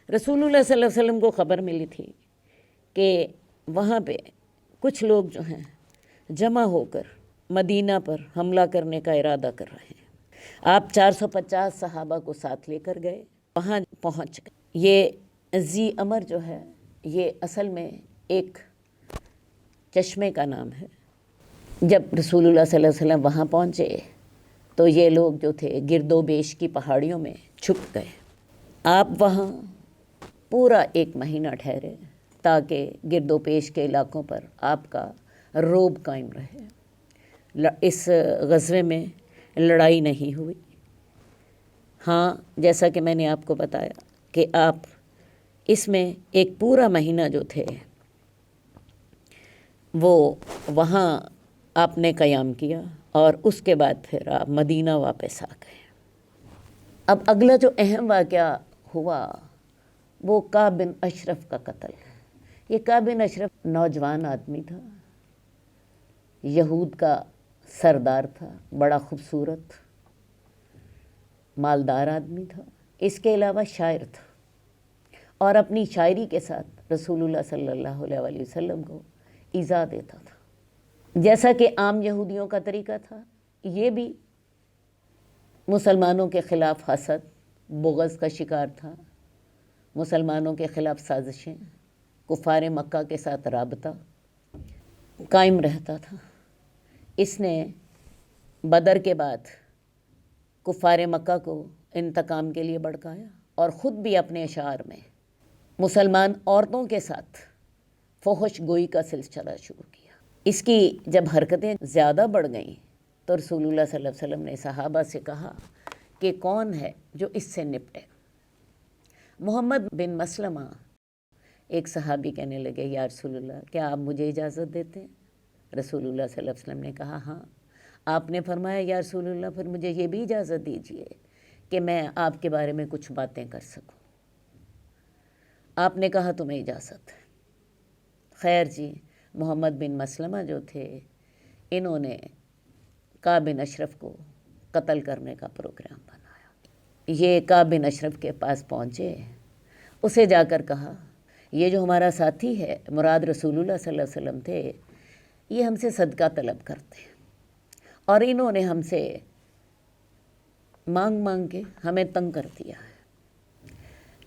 رسول اللہ صلی اللہ علیہ وسلم کو خبر ملی تھی کہ وہاں پہ کچھ لوگ جو ہیں جمع ہو کر مدینہ پر حملہ کرنے کا ارادہ کر رہے ہیں. آپ 450 صحابہ کو ساتھ لے کر گئے، وہاں پہنچ گئے. یہ ذی امر جو ہے یہ اصل میں ایک چشمے کا نام ہے. جب رسول اللہ صلی اللہ علیہ وسلم وہاں پہنچے تو یہ لوگ جو تھے گرد و بیش کی پہاڑیوں میں چھپ گئے۔ آپ وہاں پورا 1 مہینہ ٹھہرے تاکہ گرد و پیش کے علاقوں پر آپ کا رعب قائم رہے۔ اس غزوے میں لڑائی نہیں ہوئی۔ ہاں، جیسا کہ میں نے آپ کو بتایا کہ آپ اس میں 1 پورا مہینہ جو تھے وہ وہاں آپ نے قیام کیا، اور اس کے بعد پھر آپ مدینہ واپس آ گئے۔ اب اگلا جو اہم واقعہ ہوا وہ کعب بن اشرف کا قتل ہے۔ یہ کعب بن اشرف نوجوان آدمی تھا، یہود کا سردار تھا، بڑا خوبصورت مالدار آدمی تھا، اس کے علاوہ شاعر تھا، اور اپنی شاعری کے ساتھ رسول اللہ صلی اللہ علیہ وآلہ وسلم کو ایذا دیتا تھا۔ جیسا کہ عام یہودیوں کا طریقہ تھا، یہ بھی مسلمانوں کے خلاف حسد، بغض کا شکار تھا، مسلمانوں کے خلاف سازشیں، کفار مکہ کے ساتھ رابطہ قائم رہتا تھا۔ اس نے بدر کے بعد کفار مکہ کو انتقام کے لیے بھڑکایا، اور خود بھی اپنے اشعار میں مسلمان عورتوں کے ساتھ فحش گوئی کا سلسلہ شروع کیا۔ اس کی جب حرکتیں زیادہ بڑھ گئیں تو رسول اللہ صلی اللہ علیہ وسلم نے صحابہ سے کہا کہ کون ہے جو اس سے نپٹے۔ محمد بن مسلمہ ایک صحابی کہنے لگے، یا رسول اللہ، کیا آپ مجھے اجازت دیتے ہیں؟ رسول اللہ صلی اللہ علیہ وسلم نے کہا ہاں۔ آپ نے فرمایا، یا رسول اللہ، پھر مجھے یہ بھی اجازت دیجیے کہ میں آپ کے بارے میں کچھ باتیں کر سکوں۔ آپ نے کہا تمہیں اجازت ہے۔ خیر جی، محمد بن مسلمہ جو تھے، انہوں نے کعب بن اشرف کو قتل کرنے کا پروگرام بنایا۔ یہ کعب بن اشرف کے پاس پہنچے، اسے جا کر کہا، یہ جو ہمارا ساتھی ہے، مراد رسول اللہ صلی اللہ علیہ وسلم تھے، یہ ہم سے صدقہ طلب کرتے ہیں، اور انہوں نے ہم سے مانگ مانگ کے ہمیں تنگ کر دیا ہے،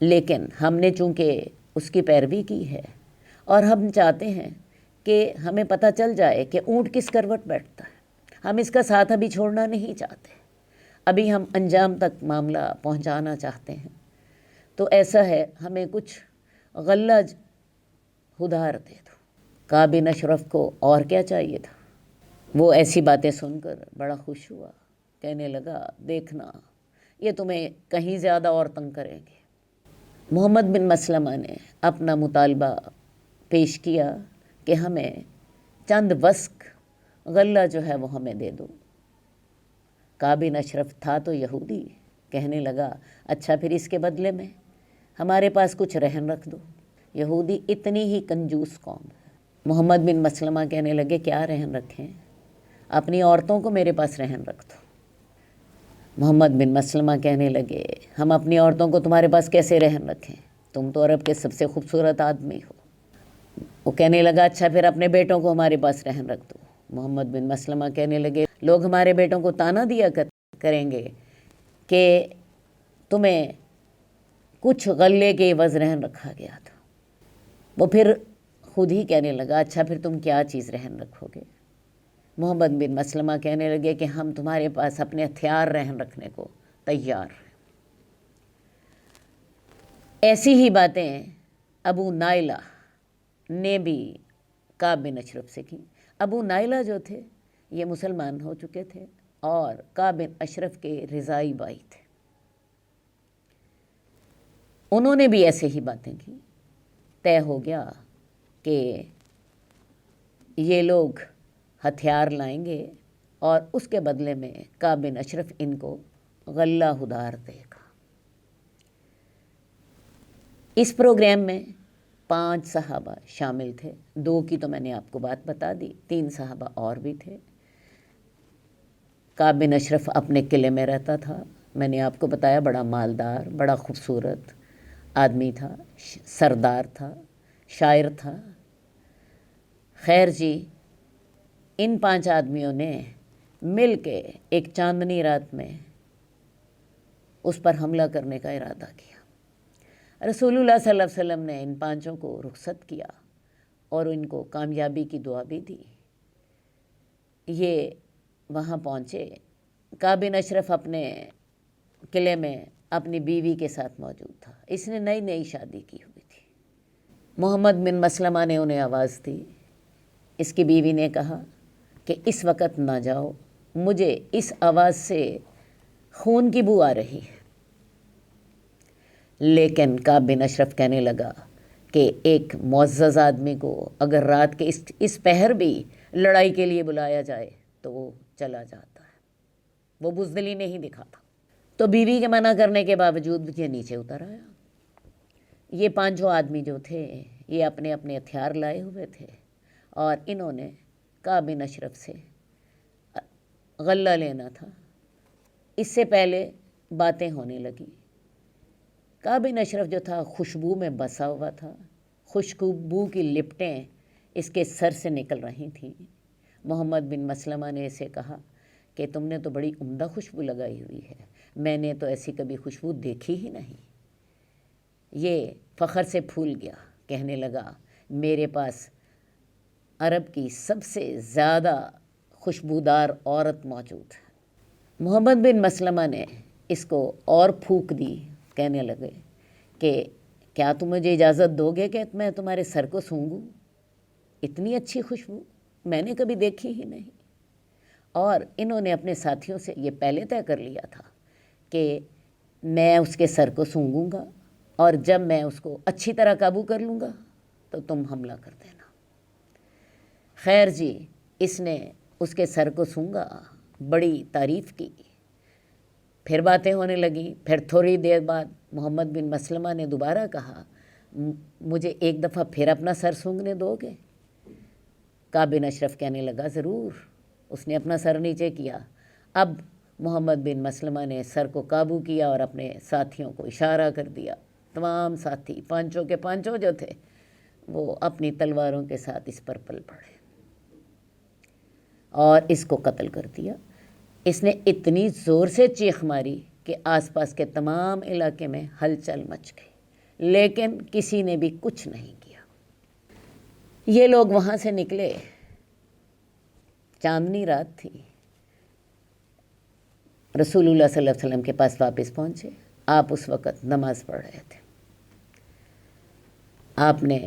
لیکن ہم نے چونکہ اس کی پیروی کی ہے، اور ہم چاہتے ہیں کہ ہمیں پتہ چل جائے کہ اونٹ کس کروٹ بیٹھتا ہے، ہم اس کا ساتھ ابھی چھوڑنا نہیں چاہتے، ابھی ہم انجام تک معاملہ پہنچانا چاہتے ہیں، تو ایسا ہے، ہمیں کچھ غلہ ادھار دے دو۔ کعب بن اشرف کو اور کیا چاہیے تھا؟ وہ ایسی باتیں سن کر بڑا خوش ہوا، کہنے لگا، دیکھنا یہ تمہیں کہیں زیادہ اور تنگ کریں گے۔ محمد بن مسلمہ نے اپنا مطالبہ پیش کیا کہ ہمیں چند وسق غلہ جو ہے وہ ہمیں دے دو۔ کعب بن اشرف تھا تو یہودی، کہنے لگا، اچھا پھر اس کے بدلے میں ہمارے پاس کچھ رہن رکھ دو۔ یہودی اتنی ہی کنجوس قوم ہے۔ محمد بن مسلمہ کہنے لگے، کیا رہن رکھیں؟ اپنی عورتوں کو میرے پاس رہن رکھ دو۔ محمد بن مسلمہ کہنے لگے، ہم اپنی عورتوں کو تمہارے پاس کیسے رہن رکھیں؟ تم تو عرب کے سب سے خوبصورت آدمی ہو۔ وہ کہنے لگا، اچھا پھر اپنے بیٹوں کو ہمارے پاس رہن رکھ دو۔ محمد بن مسلمہ کہنے لگے، لوگ ہمارے بیٹوں کو طعنہ دیا کریں گے کہ تمہیں کچھ غلے کے عوض رہن رکھا گیا تھا۔ وہ پھر خود ہی کہنے لگا، اچھا پھر تم کیا چیز رہن رکھو گے؟ محمد بن مسلمہ کہنے لگے کہ ہم تمہارے پاس اپنے ہتھیار رہن رکھنے کو تیار ہیں۔ ایسی ہی باتیں ابو نائلہ نے بھی کعب بن اشرف سے کی۔ ابو نائلہ جو تھے یہ مسلمان ہو چکے تھے، اور کعب بن اشرف کے رضائی بھائی تھے۔ انہوں نے بھی ایسے ہی باتیں کی۔ طے ہو گیا کہ یہ لوگ ہتھیار لائیں گے، اور اس کے بدلے میں کعب بن اشرف ان کو غلہ ادھار دے گا۔ اس پروگرام میں 5 صحابہ شامل تھے، 2 کی تو میں نے آپ کو بات بتا دی، 3 صحابہ اور بھی تھے۔ کعب بن اشرف اپنے قلعے میں رہتا تھا، میں نے آپ کو بتایا، بڑا مالدار، بڑا خوبصورت آدمی تھا، سردار تھا، شاعر تھا۔ خیر جی، ان 5 آدمیوں نے مل کے ایک چاندنی رات میں اس پر حملہ کرنے کا ارادہ کیا۔ رسول اللہ صلی اللہ علیہ وسلم نے ان 5 کو رخصت کیا اور ان کو کامیابی کی دعا بھی دی۔ یہ وہاں پہنچے کعب بن اشرف اپنے قلعے میں اپنی بیوی کے ساتھ موجود تھا. اس نے نئی نئی شادی کی ہوئی تھی. محمد بن مسلمہ نے انہیں آواز دی. اس کی بیوی نے کہا کہ اس وقت نہ جاؤ، مجھے اس آواز سے خون کی بو آ رہی ہے. لیکن کعب بن اشرف کہنے لگا کہ ایک معزز آدمی کو اگر رات کے اس پہر بھی لڑائی کے لیے بلایا جائے تو وہ چلا جاتا ہے. وہ بزدلی نہیں دکھاتا. تو بیوی کے منع کرنے کے باوجود یہ نیچے اتر آیا. یہ پانچوں آدمی جو تھے یہ اپنے اپنے ہتھیار لائے ہوئے تھے اور انہوں نے کعب بن اشرف سے غلہ لینا تھا. اس سے پہلے باتیں ہونے لگی. کعب بن اشرف جو تھا خوشبو میں بسا ہوا تھا. خوشبو کی لپٹیں اس کے سر سے نکل رہی تھیں. محمد بن مسلمہ نے اسے کہا کہ تم نے تو بڑی عمدہ خوشبو لگائی ہوئی ہے، میں نے تو ایسی کبھی خوشبو دیکھی ہی نہیں. یہ فخر سے پھول گیا. کہنے لگا میرے پاس عرب کی سب سے زیادہ خوشبودار عورت موجود ہے. محمد بن مسلمہ نے اس کو اور پھونک دی. کہنے لگے کہ کیا تم مجھے اجازت دو گے کہ میں تمہارے سر کو سونگھوں؟ اتنی اچھی خوشبو میں نے کبھی دیکھی ہی نہیں. اور انہوں نے اپنے ساتھیوں سے یہ پہلے طے کر لیا تھا کہ میں اس کے سر کو سونگھوں گا اور جب میں اس کو اچھی طرح قابو کر لوں گا تو تم حملہ کر دینا. خیر جی، اس نے اس کے سر کو سونگھا، بڑی تعریف کی. پھر باتیں ہونے لگیں. پھر تھوڑی دیر بعد محمد بن مسلمہ نے دوبارہ کہا مجھے ایک دفعہ پھر اپنا سر سونگھنے دو گے؟ کعب بن اشرف کہنے لگا ضرور. اس نے اپنا سر نیچے کیا. اب محمد بن مسلمہ نے سر کو قابو کیا اور اپنے ساتھیوں کو اشارہ کر دیا. تمام ساتھی پانچوں کے پانچوں جو تھے وہ اپنی تلواروں کے ساتھ اس پر پل پڑے اور اس کو قتل کر دیا. اس نے اتنی زور سے چیخ ماری کہ آس پاس کے تمام علاقے میں ہلچل مچ گئی، لیکن کسی نے بھی کچھ نہیں کیا. یہ لوگ وہاں سے نکلے. چاندنی رات تھی. رسول اللہ صلی اللہ علیہ وسلم کے پاس واپس پہنچے. آپ اس وقت نماز پڑھ رہے تھے. آپ نے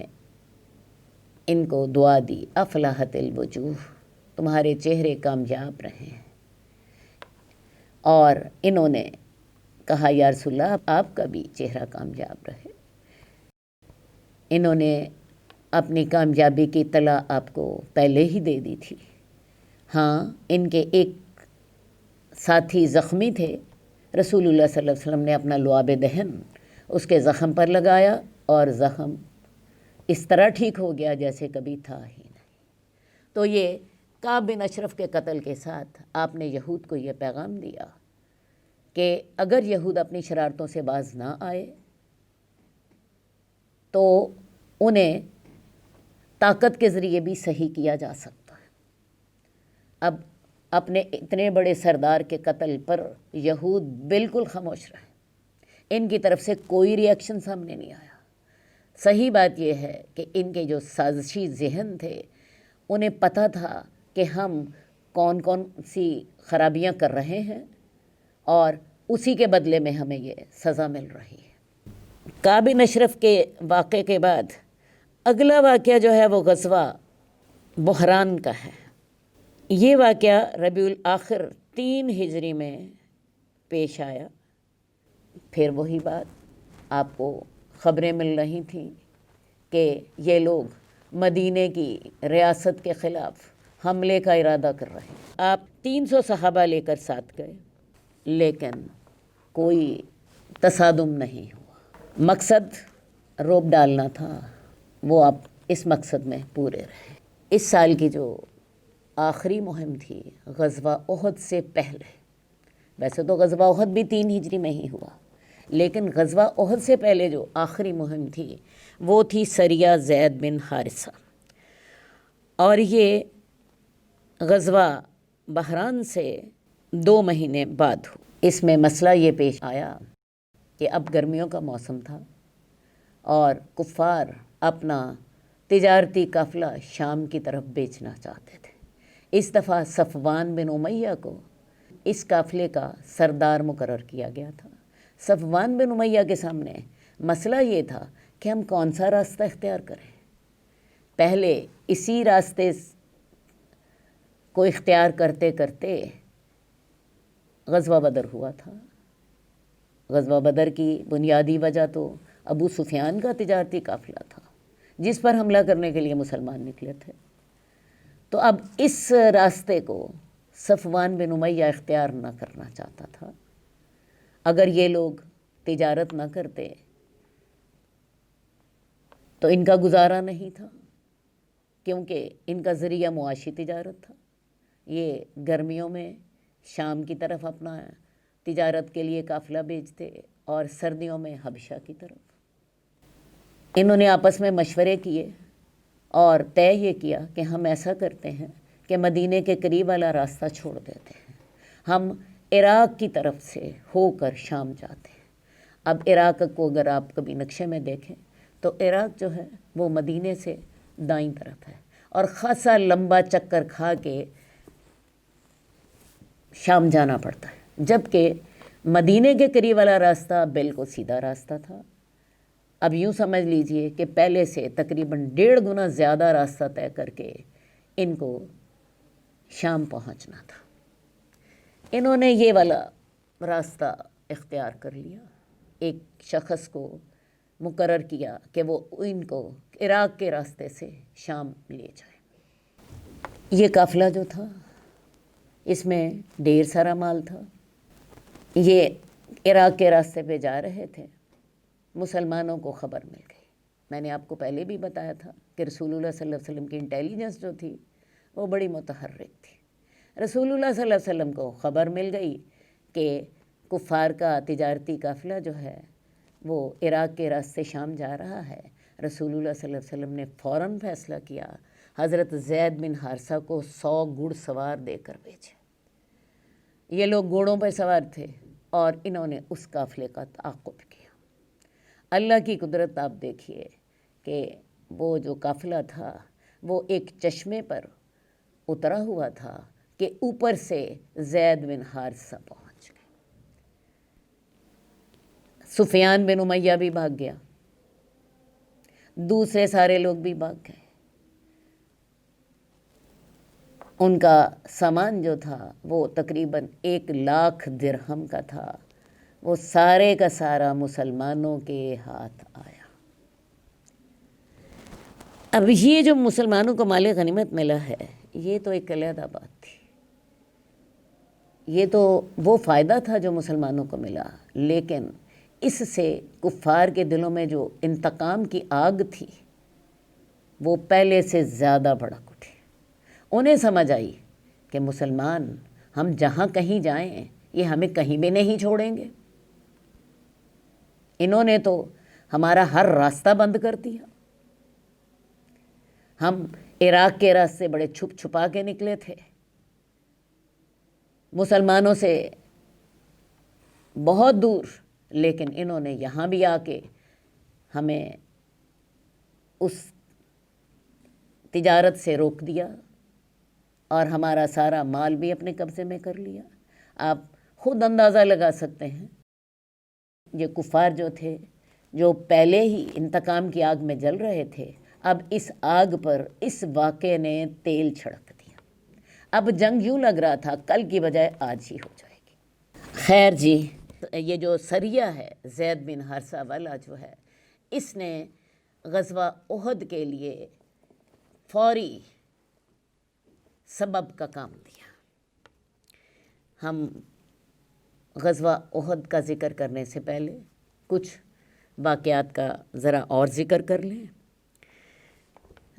ان کو دعا دی افلاحت الوجوہ، تمہارے چہرے کامیاب رہے ہیں. اور انہوں نے کہا یا رسول اللہ آپ کا بھی چہرہ کامیاب رہے. انہوں نے اپنی کامیابی کی اطلاع آپ کو پہلے ہی دے دی تھی. ہاں، ان کے ایک ساتھی زخمی تھے. رسول اللہ صلی اللہ علیہ وسلم نے اپنا لعاب دہن اس کے زخم پر لگایا اور زخم اس طرح ٹھیک ہو گیا جیسے کبھی تھا ہی نہیں. تو یہ کعب بن اشرف کے قتل کے ساتھ آپ نے یہود کو یہ پیغام دیا کہ اگر یہود اپنی شرارتوں سے باز نہ آئے تو انہیں طاقت کے ذریعے بھی صحیح کیا جا سکتا ہے. اب اپنے اتنے بڑے سردار کے قتل پر یہود بالکل خاموش رہے. ان کی طرف سے کوئی ری ایکشن سامنے نہیں آیا. صحیح بات یہ ہے کہ ان کے جو سازشی ذہن تھے انہیں پتہ تھا کہ ہم کون کون سی خرابیاں کر رہے ہیں اور اسی کے بدلے میں ہمیں یہ سزا مل رہی ہے. کعب بن اشرف کے واقعے کے بعد اگلا واقعہ جو ہے وہ غزوہ بحران کا ہے. یہ واقعہ ربیع الاخر 3 ہجری میں پیش آیا. پھر وہی بات آپ کو خبریں مل رہی تھیں کہ یہ لوگ مدینے کی ریاست کے خلاف حملے کا ارادہ کر رہے ہیں. آپ 300 صحابہ لے کر ساتھ گئے لیکن کوئی تصادم نہیں ہوا. مقصد روب ڈالنا تھا، وہ آپ اس مقصد میں پورے رہے. اس سال کی جو آخری مہم تھی غزوہ احد سے پہلے، ویسے تو غزوہ احد بھی 3 ہجری میں ہی ہوا، لیکن غزوہ احد سے پہلے جو آخری مہم تھی وہ تھی سریہ زید بن حارثہ. اور یہ غزوہ بحران سے 2 مہینے بعد ہو. اس میں مسئلہ یہ پیش آیا کہ اب گرمیوں کا موسم تھا اور کفار اپنا تجارتی قافلہ شام کی طرف بیچنا چاہتے تھے. اس دفعہ صفوان بن امیہ کو اس قافلے کا سردار مقرر کیا گیا تھا۔ صفوان بن امیہ کے سامنے مسئلہ یہ تھا کہ ہم کون سا راستہ اختیار کریں۔ پہلے اسی راستے کو اختیار کرتے کرتے غزوہ بدر ہوا تھا۔ غزوہ بدر کی بنیادی وجہ تو ابو سفیان کا تجارتی قافلہ تھا جس پر حملہ کرنے کے لیے مسلمان نکلے تھے۔ تو اب اس راستے کو صفوان بن امیہ اختیار نہ کرنا چاہتا تھا۔ اگر یہ لوگ تجارت نہ کرتے تو ان کا گزارا نہیں تھا، کیونکہ ان کا ذریعہ معاشی تجارت تھا۔ یہ گرمیوں میں شام کی طرف اپنا تجارت کے لیے قافلہ بھیجتے اور سردیوں میں حبشہ کی طرف۔ انہوں نے آپس میں مشورے کیے اور طے یہ کیا کہ ہم ایسا کرتے ہیں کہ مدینے کے قریب والا راستہ چھوڑ دیتے ہیں، ہم عراق کی طرف سے ہو کر شام جاتے ہیں۔ اب عراق کو اگر آپ کبھی نقشے میں دیکھیں تو عراق جو ہے وہ مدینے سے دائیں طرف ہے اور خاصا لمبا چکر کھا کے شام جانا پڑتا ہے، جبکہ مدینے کے قریب والا راستہ بالکل سیدھا راستہ تھا۔ اب یوں سمجھ لیجئے کہ پہلے سے تقریباً 1.5 گنا زیادہ راستہ طے کر کے ان کو شام پہنچنا تھا۔ انہوں نے یہ والا راستہ اختیار کر لیا، ایک شخص کو مقرر کیا کہ وہ ان کو عراق کے راستے سے شام لے جائے۔ یہ قافلہ جو تھا اس میں ڈھیر سارا مال تھا۔ یہ عراق کے راستے پہ جا رہے تھے، مسلمانوں کو خبر مل گئی۔ میں نے آپ کو پہلے بھی بتایا تھا کہ رسول اللہ صلی اللہ علیہ وسلم کی انٹیلیجنس جو تھی وہ بڑی متحرک تھی۔ رسول اللہ صلی اللہ علیہ وسلم کو خبر مل گئی کہ کفار کا تجارتی قافلہ جو ہے وہ عراق کے راستے شام جا رہا ہے۔ رسول اللہ صلی اللہ علیہ وسلم نے فوراً فیصلہ کیا، حضرت زید بن حارثہ کو 100 گھڑ سوار دے کر بھیجے۔ یہ لوگ گھوڑوں پر سوار تھے اور انہوں نے اس قافلے کا تعاقب کیا۔ اللہ کی قدرت آپ دیکھیے کہ وہ جو قافلہ تھا وہ ایک چشمے پر اترا ہوا تھا کہ اوپر سے زید بن حارثہ پہنچ گئے۔ سفیان بن امیہ بھی بھاگ گیا، دوسرے سارے لوگ بھی بھاگ گئے۔ ان کا سامان جو تھا وہ تقریباً 1,00,000 درہم کا تھا، وہ سارے کا سارا مسلمانوں کے ہاتھ آیا۔ اب یہ جو مسلمانوں کو مال غنیمت ملا ہے یہ تو ایک علیحدہ بات تھی، یہ تو وہ فائدہ تھا جو مسلمانوں کو ملا، لیکن اس سے کفار کے دلوں میں جو انتقام کی آگ تھی وہ پہلے سے زیادہ بھڑک اٹھی۔ انہیں سمجھ آئی کہ مسلمان ہم جہاں کہیں جائیں یہ ہمیں کہیں بھی نہیں چھوڑیں گے۔ انہوں نے تو ہمارا ہر راستہ بند کر دیا۔ ہم عراق کے راستے بڑے چھپ چھپا کے نکلے تھے، مسلمانوں سے بہت دور، لیکن انہوں نے یہاں بھی آ کے ہمیں اس تجارت سے روک دیا اور ہمارا سارا مال بھی اپنے قبضے میں کر لیا۔ آپ خود اندازہ لگا سکتے ہیں یہ کفار جو تھے جو پہلے ہی انتقام کی آگ میں جل رہے تھے، اب اس آگ پر اس واقعے نے تیل چھڑک دیا۔ اب جنگ یوں لگ رہا تھا کل کی بجائے آج ہی ہو جائے گی۔ خیر جی، یہ جو سریہ ہے زید بن حارثہ والا جو ہے، اس نے غزوہ احد کے لیے فوری سبب کا کام دیا۔ ہم غزوہ احد کا ذکر کرنے سے پہلے کچھ واقعات کا ذرا اور ذکر کر لیں۔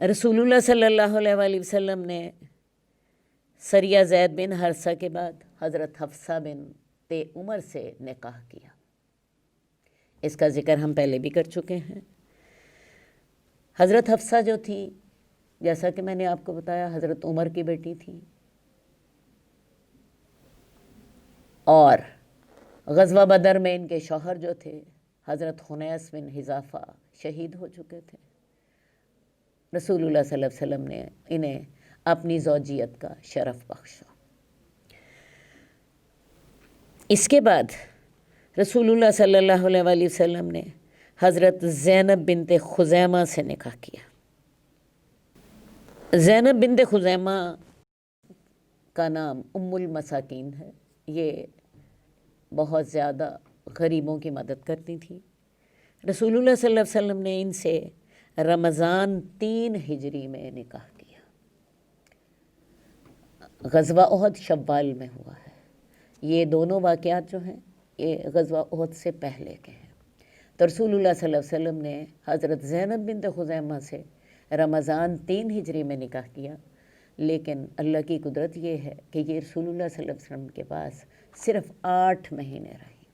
رسول اللہ صلی اللہ علیہ وآلہ وسلم نے سریہ زید بن حارثہ کے بعد حضرت حفصہ بنت عمر سے نکاح کیا۔ اس کا ذکر ہم پہلے بھی کر چکے ہیں۔ حضرت حفصہ جو تھی، جیسا کہ میں نے آپ کو بتایا، حضرت عمر کی بیٹی تھی اور غزوہ بدر میں ان کے شوہر جو تھے حضرت خنیس بن حذافہ شہید ہو چکے تھے۔ رسول اللہ صلی اللہ علیہ وسلم نے انہیں اپنی زوجیت کا شرف بخشا۔ اس کے بعد رسول اللہ صلی اللہ علیہ وآلہ وسلم نے حضرت زینب بنت خزیمہ سے نکاح کیا۔ زینب بنت خزیمہ کا نام ام المساکین ہے۔ یہ بہت زیادہ غریبوں کی مدد کرتی تھی۔ رسول اللہ صلی اللہ علیہ وسلم نے ان سے رمضان 3 ہجری میں نکاح کیا۔ غزوہ احد شوال میں ہوا ہے۔ یہ دونوں واقعات جو ہیں یہ غزوہ احد سے پہلے کے ہیں۔ تو رسول اللہ صلی اللہ علیہ وسلم نے حضرت زینب بنت خزیمہ سے رمضان 3 ہجری میں نکاح کیا، لیکن اللہ کی قدرت یہ ہے کہ یہ رسول اللہ صلی اللہ علیہ وسلم کے پاس صرف 8 مہینے رہی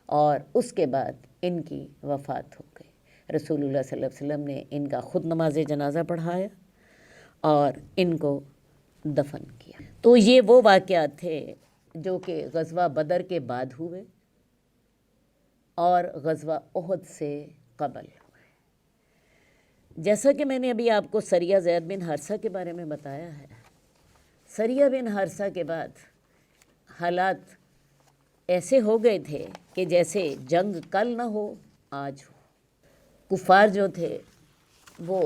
اور اس کے بعد ان کی وفات ہو گئی۔ رسول اللہ صلی اللہ علیہ وسلم نے ان کا خود نماز جنازہ پڑھایا اور ان کو دفن کیا۔ تو یہ وہ واقعات تھے جو کہ غزوہ بدر کے بعد ہوئے اور غزوہ احد سے قبل ہوئے۔ جیسا کہ میں نے ابھی آپ کو سریہ زید بن حارثہ کے بارے میں بتایا ہے، سریہ بن حارثہ کے بعد حالات ایسے ہو گئے تھے کہ جیسے جنگ کل نہ ہو آج ہو۔ کفار جو تھے وہ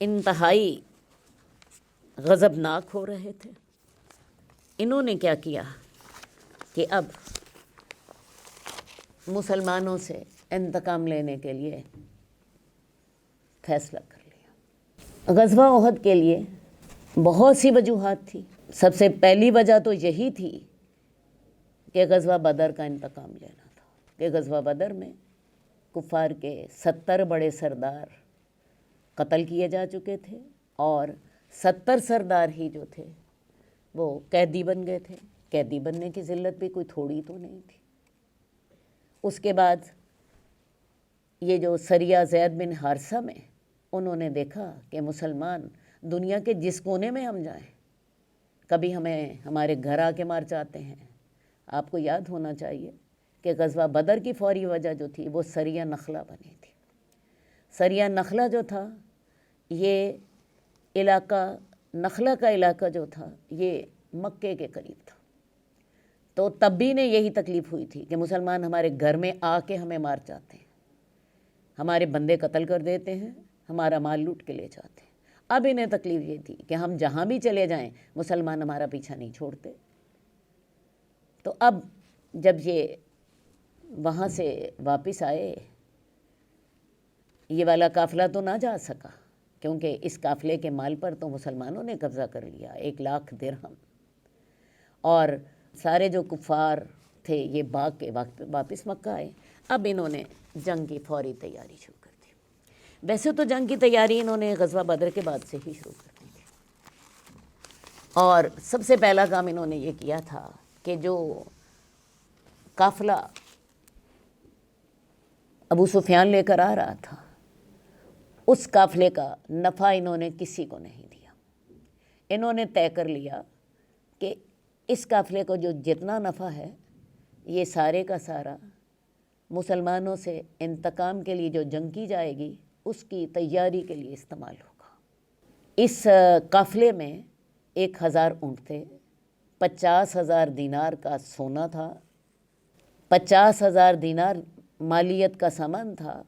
انتہائی غضبناک ہو رہے تھے۔ انہوں نے کیا کیا کہ اب مسلمانوں سے انتقام لینے کے لیے فیصلہ کر لیا۔ غزوہ احد کے لیے بہت سی وجوہات تھی۔ سب سے پہلی وجہ تو یہی تھی کہ غزوہ بدر کا انتقام لینا تھا، کہ غزوہ بدر میں کفار کے 70 بڑے سردار قتل کیے جا چکے تھے اور 70 سردار ہی جو تھے وہ قیدی بن گئے تھے۔ قیدی بننے کی ذلت بھی کوئی تھوڑی تو نہیں تھی۔ اس کے بعد یہ جو سریہ زید بن حارثہ میں انہوں نے دیکھا کہ مسلمان دنیا کے جس کونے میں ہم جائیں کبھی ہمیں ہمارے گھر آ کے مار چاہتے ہیں۔ آپ کو یاد ہونا چاہیے کہ غزوہ بدر کی فوری وجہ جو تھی وہ سریہ نخلہ بنی تھی۔ سریہ نخلہ جو تھا یہ علاقہ، نخلہ کا علاقہ جو تھا یہ مکے کے قریب تھا۔ تو تب بھی نے یہی تکلیف ہوئی تھی کہ مسلمان ہمارے گھر میں آ کے ہمیں مار چاہتے ہیں، ہمارے بندے قتل کر دیتے ہیں، ہمارا مال لوٹ کے لے جاتے ہیں۔ اب انہیں تکلیف یہ تھی کہ ہم جہاں بھی چلے جائیں مسلمان ہمارا پیچھا نہیں چھوڑتے۔ تو اب جب یہ وہاں سے واپس آئے، یہ والا قافلہ تو نہ جا سکا کیونکہ اس قافلے کے مال پر تو مسلمانوں نے قبضہ کر لیا، 1,00,000 درہم، اور سارے جو کفار تھے یہ بھاگ کے واپس مکہ آئے۔ اب انہوں نے جنگ کی فوری تیاری شروع کر دی۔ ویسے تو جنگ کی تیاری انہوں نے غزوہ بدر کے بعد سے ہی شروع کر دی تھی، اور سب سے پہلا کام انہوں نے یہ کیا تھا کہ جو قافلہ ابو سفیان لے کر آ رہا تھا اس قافلے کا نفع انہوں نے کسی کو نہیں دیا۔ انہوں نے طے کر لیا کہ اس قافلے کو جو جتنا نفع ہے یہ سارے کا سارا مسلمانوں سے انتقام کے لیے جو جنگ کی جائے گی اس کی تیاری کے لیے استعمال ہوگا۔ اس قافلے میں 1,000 اونٹ تھے، 50,000 دینار کا سونا تھا، 50,000 دینار مالیت کا سامان تھا۔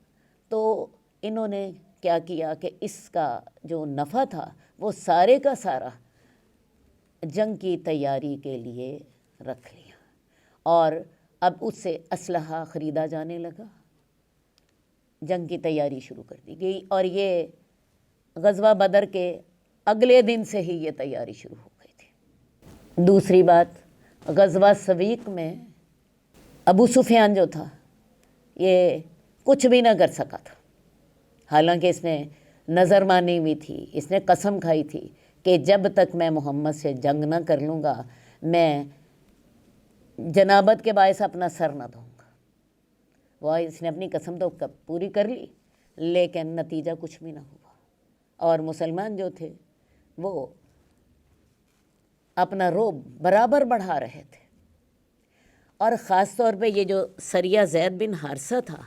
تو انہوں نے کیا کیا کہ اس کا جو نفع تھا وہ سارے کا سارا جنگ کی تیاری کے لیے رکھ لیا، اور اب اس سے اسلحہ خریدا جانے لگا، جنگ کی تیاری شروع کر دی گئی، اور یہ غزوہ بدر کے اگلے دن سے ہی یہ تیاری شروع ہو گئی تھی۔ دوسری بات، غزوہ سویق میں ابو سفیان جو تھا یہ کچھ بھی نہ کر سکا تھا، حالانکہ اس نے نظر مانی ہوئی تھی، اس نے قسم کھائی تھی کہ جب تک میں محمد سے جنگ نہ کر لوں گا میں جنابت کے باعث اپنا سر نہ دوں گا۔ وہ اس نے اپنی قسم تو پوری کر لی لیکن نتیجہ کچھ بھی نہ ہوا، اور مسلمان جو تھے وہ اپنا رعب برابر بڑھا رہے تھے۔ اور خاص طور پہ یہ جو سریہ زید بن حارثہ تھا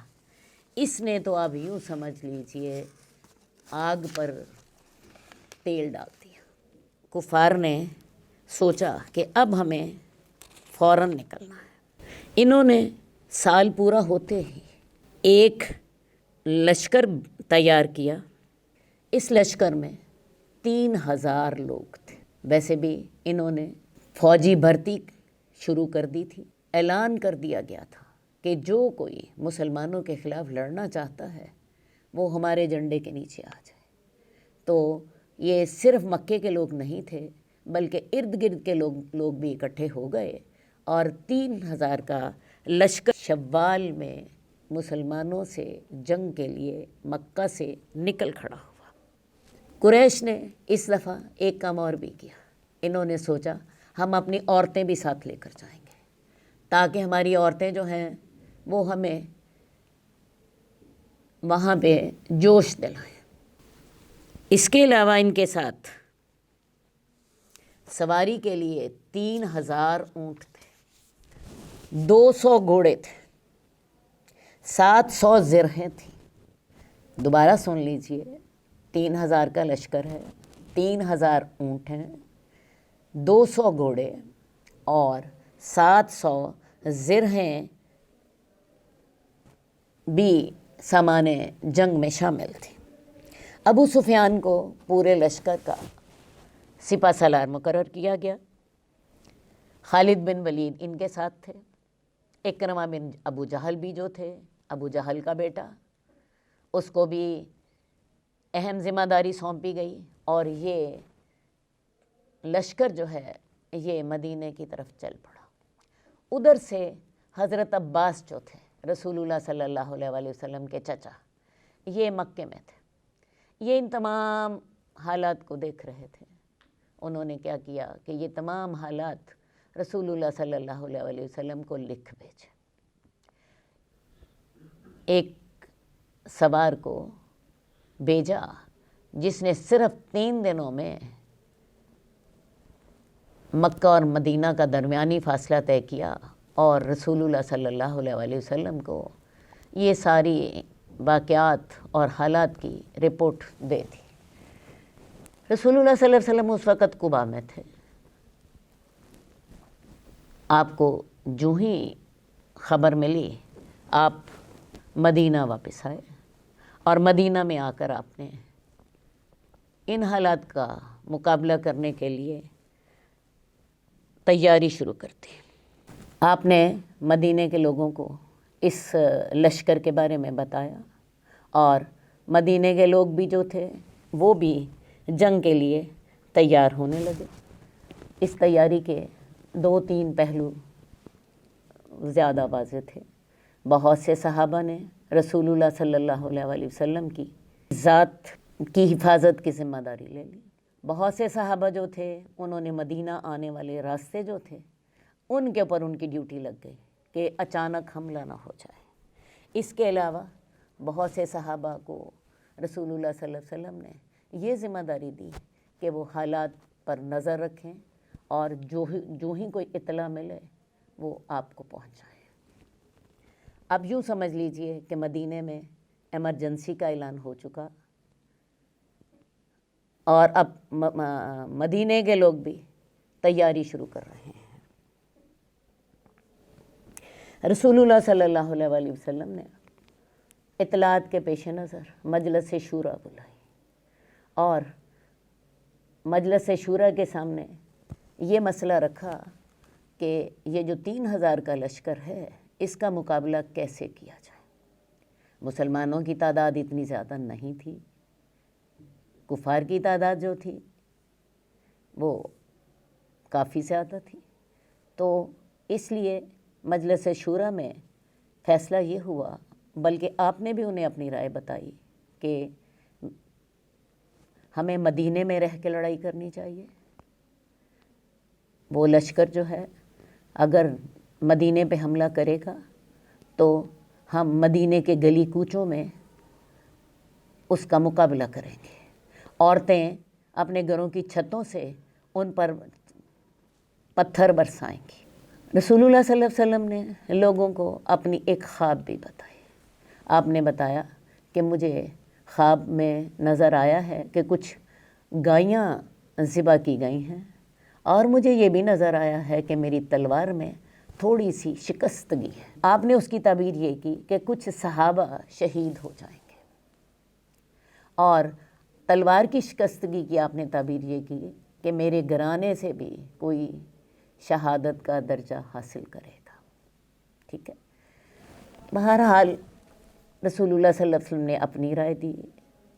اس نے تو آپ یوں سمجھ لیجئے آگ پر تیل ڈال دیا۔ کفار نے سوچا کہ اب ہمیں فوراً نکلنا ہے۔ انہوں نے سال پورا ہوتے ہی ایک لشکر تیار کیا۔ اس لشکر میں 3000 لوگ تھے۔ ویسے بھی انہوں نے فوجی بھرتی شروع کر دی تھی۔ اعلان کر دیا گیا تھا کہ جو کوئی مسلمانوں کے خلاف لڑنا چاہتا ہے وہ ہمارے جھنڈے کے نیچے آ جائے۔ تو یہ صرف مکے کے لوگ نہیں تھے بلکہ ارد گرد کے لوگ بھی اکٹھے ہو گئے، اور 3000 کا لشکر شوال میں مسلمانوں سے جنگ کے لیے مکہ سے نکل کھڑا ہوا۔ قریش نے اس دفعہ ایک کام اور بھی کیا۔ انہوں نے سوچا ہم اپنی عورتیں بھی ساتھ لے کر جائیں گے تاکہ ہماری عورتیں جو ہیں وہ ہمیں وہاں پہ جوش دلائیں۔ اس کے علاوہ ان کے ساتھ سواری کے لیے 3000 اونٹ تھے، 200 گھوڑے تھے، 700 زرہیں تھیں۔ دوبارہ سن لیجئے، 3000 کا لشکر ہے، 3000 اونٹ ہیں، 200 گھوڑے اور 700 زرہیں بھی سامان جنگ میں شامل تھی۔ ابو سفیان کو پورے لشکر کا سپہ سالار مقرر کیا گیا۔ خالد بن ولید ان کے ساتھ تھے۔ اکرمہ بن ابو جہل بھی جو تھے، ابو جہل کا بیٹا، اس کو بھی اہم ذمہ داری سونپی گئی، اور یہ لشکر جو ہے یہ مدینے کی طرف چل پڑا۔ ادھر سے حضرت عباس جو تھے رسول اللہ صلی اللہ علیہ وآلہ وسلم کے چچا، یہ مکے میں تھے۔ یہ ان تمام حالات کو دیکھ رہے تھے۔ انہوں نے کیا کیا کہ یہ تمام حالات رسول اللہ صلی اللہ علیہ وآلہ وسلم کو لکھ بھیجے۔ ایک سوار کو بھیجا جس نے صرف 3 دنوں میں مکہ اور مدینہ کا درمیانی فاصلہ طے کیا، اور رسول اللہ صلی اللہ علیہ وآلہ وسلم کو یہ ساری واقعات اور حالات کی رپورٹ دے دی۔ رسول اللہ صلی اللہ علیہ وسلم اس وقت قباء میں تھے۔ آپ کو جو ہی خبر ملی آپ مدینہ واپس آئے، اور مدینہ میں آ کر آپ نے ان حالات کا مقابلہ کرنے کے لیے تیاری شروع کر دی۔ آپ نے مدینہ کے لوگوں کو اس لشکر کے بارے میں بتایا، اور مدینہ کے لوگ بھی جو تھے وہ بھی جنگ کے لیے تیار ہونے لگے۔ اس تیاری کے 2-3 پہلو زیادہ واضح تھے۔ بہت سے صحابہ نے رسول اللہ صلی اللہ علیہ وآلہ وسلم کی ذات کی حفاظت کی ذمہ داری لے لی۔ بہت سے صحابہ جو تھے انہوں نے مدینہ آنے والے راستے جو تھے ان کے اوپر ان کی ڈیوٹی لگ گئی کہ اچانک حملہ نہ ہو جائے۔ اس کے علاوہ بہت سے صحابہ کو رسول اللہ صلی اللہ علیہ وسلم نے یہ ذمہ داری دی کہ وہ حالات پر نظر رکھیں، اور جو ہی کوئی اطلاع ملے وہ آپ کو پہنچائیں۔ اب یوں سمجھ لیجئے کہ مدینہ میں ایمرجنسی کا اعلان ہو چکا، اور اب مدینہ کے لوگ بھی تیاری شروع کر رہے ہیں۔ رسول اللہ صلی اللہ علیہ وآلہ وسلم نے اطلاعات کے پیش نظر مجلس شورا بلائی، اور مجلس شورا کے سامنے یہ مسئلہ رکھا کہ یہ جو 3000 کا لشکر ہے اس کا مقابلہ کیسے کیا جائے۔ مسلمانوں کی تعداد اتنی زیادہ نہیں تھی، کفار کی تعداد جو تھی وہ کافی زیادہ تھی۔ تو اس لیے مجلس شورا میں فیصلہ یہ ہوا، بلکہ آپ نے بھی انہیں اپنی رائے بتائی کہ ہمیں مدینے میں رہ کے لڑائی کرنی چاہیے۔ وہ لشکر جو ہے اگر مدینے پہ حملہ کرے گا تو ہم مدینے کے گلی کوچوں میں اس کا مقابلہ کریں گے۔ عورتیں اپنے گھروں کی چھتوں سے ان پر پتھر برسائیں گی۔ رسول اللہ صلی اللہ علیہ وسلم نے لوگوں کو اپنی ایک خواب بھی بتائی۔ آپ نے بتایا کہ مجھے خواب میں نظر آیا ہے کہ کچھ گائیاں ذبح کی گئی ہیں، اور مجھے یہ بھی نظر آیا ہے کہ میری تلوار میں تھوڑی سی شکستگی ہے۔ آپ نے اس کی تعبیر یہ کی کہ کچھ صحابہ شہید ہو جائیں گے، اور تلوار کی شکستگی کی آپ نے تعبیر یہ کی کہ میرے گھرانے سے بھی کوئی شہادت کا درجہ حاصل کرے گا۔ ٹھیک ہے، بہرحال رسول اللہ صلی اللہ علیہ وسلم نے اپنی رائے دی۔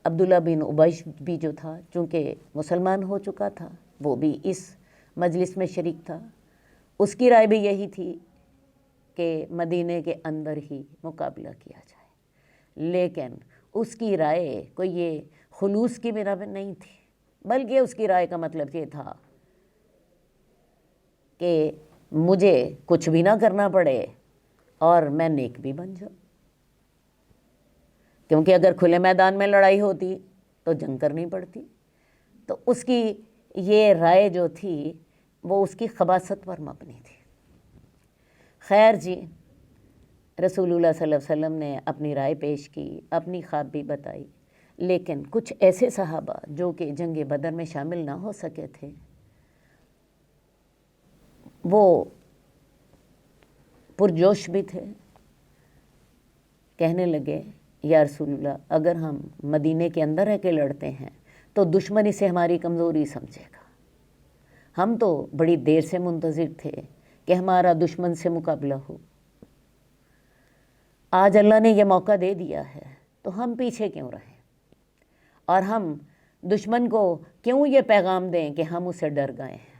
عبداللہ بن ابی بھی جو تھا، چونکہ مسلمان ہو چکا تھا، وہ بھی اس مجلس میں شریک تھا، اس کی رائے بھی یہی تھی کہ مدینے کے اندر ہی مقابلہ کیا جائے، لیکن اس کی رائے کوئی یہ خلوص کی بنا پہ نہیں تھی، بلکہ اس کی رائے کا مطلب یہ تھا کہ مجھے کچھ بھی نہ کرنا پڑے اور میں نیک بھی بن جاؤں، کیونکہ اگر کھلے میدان میں لڑائی ہوتی تو جنگ کرنی پڑتی۔ تو اس کی یہ رائے جو تھی وہ اس کی خباثت پر مبنی تھی۔ خیر جی، رسول اللہ صلی اللہ علیہ وسلم نے اپنی رائے پیش کی، اپنی خواب بھی بتائی، لیکن کچھ ایسے صحابہ جو کہ جنگ بدر میں شامل نہ ہو سکے تھے، وہ پرجوش بھی تھے، کہنے لگے یا رسول اللہ، اگر ہم مدینے کے اندر رہ کے لڑتے ہیں تو دشمن اسے ہماری کمزوری سمجھے گا۔ ہم تو بڑی دیر سے منتظر تھے کہ ہمارا دشمن سے مقابلہ ہو، آج اللہ نے یہ موقع دے دیا ہے تو ہم پیچھے کیوں رہیں، اور ہم دشمن کو کیوں یہ پیغام دیں کہ ہم اسے ڈر گئے ہیں۔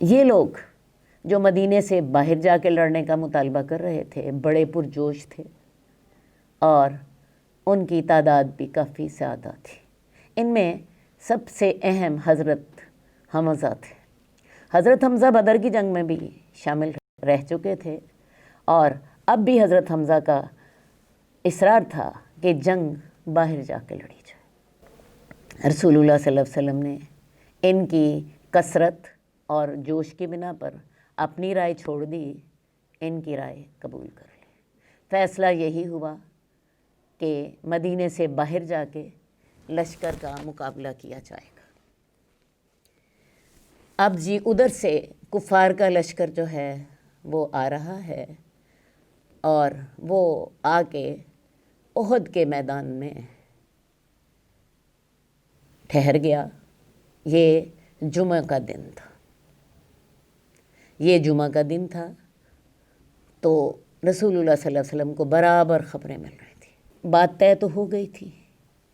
یہ لوگ جو مدینے سے باہر جا کے لڑنے کا مطالبہ کر رہے تھے بڑے پرجوش تھے، اور ان کی تعداد بھی کافی زیادہ تھی۔ ان میں سب سے اہم حضرت حمزہ تھے۔ حضرت حمزہ بدر کی جنگ میں بھی شامل رہ چکے تھے، اور اب بھی حضرت حمزہ کا اصرار تھا کہ جنگ باہر جا کے لڑی جائے۔ رسول اللہ صلی اللہ علیہ وسلم نے ان کی کثرت اور جوش کی بنا پر اپنی رائے چھوڑ دی، ان کی رائے قبول کر لی۔ فیصلہ یہی ہوا کہ مدینے سے باہر جا کے لشکر کا مقابلہ کیا جائے گا۔ اب جی ادھر سے کفار کا لشکر جو ہے وہ آ رہا ہے، اور وہ آ کے احد کے میدان میں ٹھہر گیا۔ یہ جمعہ کا دن تھا، تو رسول اللہ صلی اللہ علیہ وسلم کو برابر خبریں مل رہی تھی۔ بات طے تو ہو گئی تھی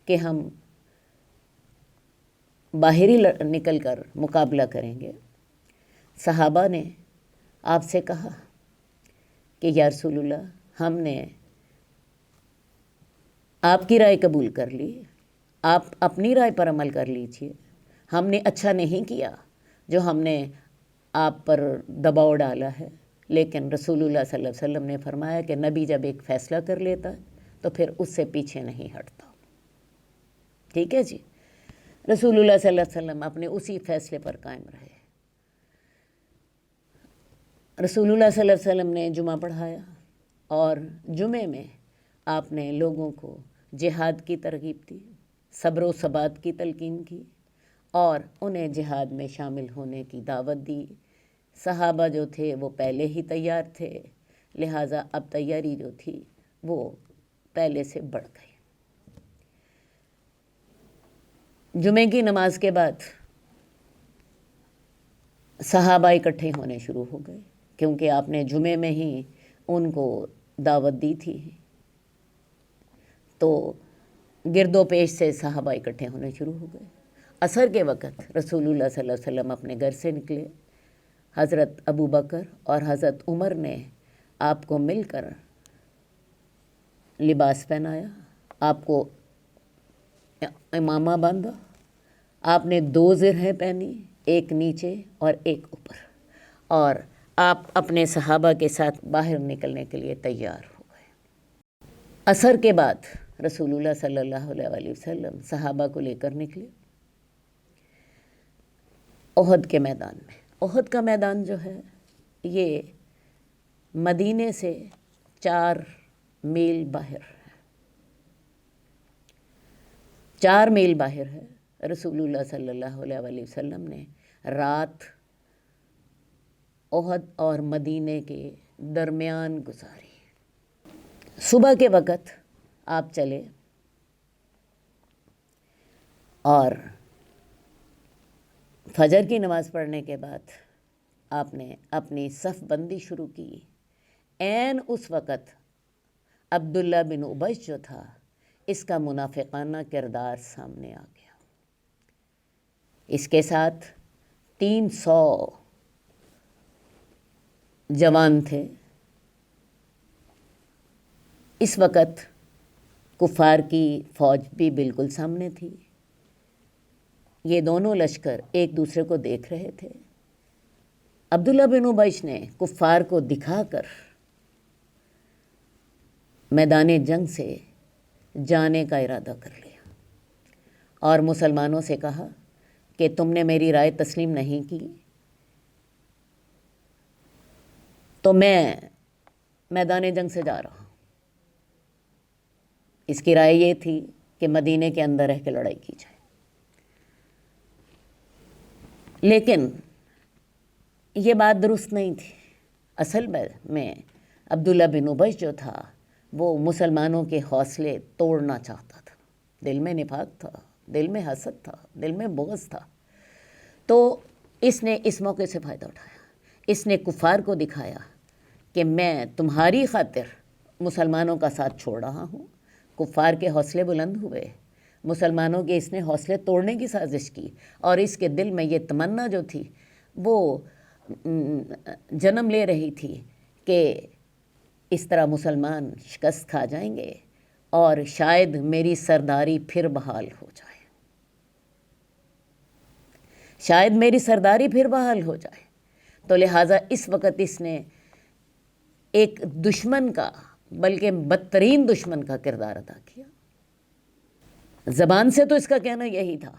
کہ ہم باہر ہی نکل کر مقابلہ کریں گے۔ صحابہ نے آپ سے کہا کہ یا رسول اللہ، ہم نے آپ کی رائے قبول کر لی، آپ اپنی رائے پر عمل کر لیجیے۔ ہم نے اچھا نہیں کیا جو ہم نے آپ پر دباؤ ڈالا ہے، لیکن رسول اللہ صلی اللہ علیہ وسلم نے فرمایا کہ نبی جب ایک فیصلہ کر لیتا ہے تو پھر اس سے پیچھے نہیں ہٹتا۔ ٹھیک ہے جی، رسول اللہ صلی اللہ علیہ وسلم اپنے اسی فیصلے پر قائم رہے۔ رسول اللہ صلی اللہ علیہ وسلم نے جمعہ پڑھایا، اور جمعے میں آپ نے لوگوں کو جہاد کی ترغیب دی، صبر و ثبات کی تلقین کی، اور انہیں جہاد میں شامل ہونے کی دعوت دی۔ صحابہ جو تھے وہ پہلے ہی تیار تھے، لہٰذا اب تیاری جو تھی وہ پہلے سے بڑھ گئی۔ جمعے کی نماز کے بعد صحابہ اکٹھے ہونے شروع ہو گئے، کیونکہ آپ نے جمعے میں ہی ان کو دعوت دی تھی، تو گرد و پیش سے صحابہ اکٹھے ہونے شروع ہو گئے۔ عصر کے وقت رسول اللہ صلی اللہ علیہ وسلم اپنے گھر سے نکلے۔ حضرت ابو بکر اور حضرت عمر نے آپ کو مل کر لباس پہنایا، آپ کو امامہ باندھا، آپ نے 2 زرہیں پہنی، ایک نیچے اور ایک اوپر، اور آپ اپنے صحابہ کے ساتھ باہر نکلنے کے لیے تیار ہو گئے۔ عصر کے بعد رسول اللہ صلی اللہ علیہ وسلم صحابہ کو لے کر نکلے احد کے میدان میں۔ احد کا میدان جو ہے یہ مدینے سے 4 میل باہر ہے، 4 میل باہر ہے۔ رسول اللہ صلی اللہ علیہ وسلم نے رات احد اور مدینے کے درمیان گزاری۔ صبح کے وقت آپ چلے اور فجر کی نماز پڑھنے کے بعد آپ نے اپنی صف بندی شروع کی۔ عین اس وقت عبداللہ بن ابی جو تھا، اس کا منافقانہ کردار سامنے آ گیا۔ اس کے ساتھ 300 جوان تھے۔ اس وقت کفار کی فوج بھی بالکل سامنے تھی۔ یہ دونوں لشکر ایک دوسرے کو دیکھ رہے تھے۔ عبداللہ بن ابی نے کفار کو دکھا کر میدان جنگ سے جانے کا ارادہ کر لیا اور مسلمانوں سے کہا کہ تم نے میری رائے تسلیم نہیں کی تو میں میدان جنگ سے جا رہا ہوں۔ اس کی رائے یہ تھی کہ مدینے کے اندر رہ کے لڑائی کی جائے، لیکن یہ بات درست نہیں تھی۔ اصل میں عبداللہ بن ابی جو تھا وہ مسلمانوں کے حوصلے توڑنا چاہتا تھا۔ دل میں نفاق تھا، دل میں حسد تھا، دل میں بغض تھا۔ تو اس نے اس موقع سے فائدہ اٹھایا۔ اس نے کفار کو دکھایا کہ میں تمہاری خاطر مسلمانوں کا ساتھ چھوڑ رہا ہوں۔ کفار کے حوصلے بلند ہوئے، مسلمانوں کے اس نے حوصلے توڑنے کی سازش کی، اور اس کے دل میں یہ تمنا جو تھی وہ جنم لے رہی تھی کہ اس طرح مسلمان شکست کھا جائیں گے اور شاید میری سرداری پھر بحال ہو جائے، شاید میری سرداری پھر بحال ہو جائے۔ تو لہٰذا اس وقت اس نے ایک دشمن کا، بلکہ بدترین دشمن کا کردار ادا کیا۔ زبان سے تو اس کا کہنا یہی تھا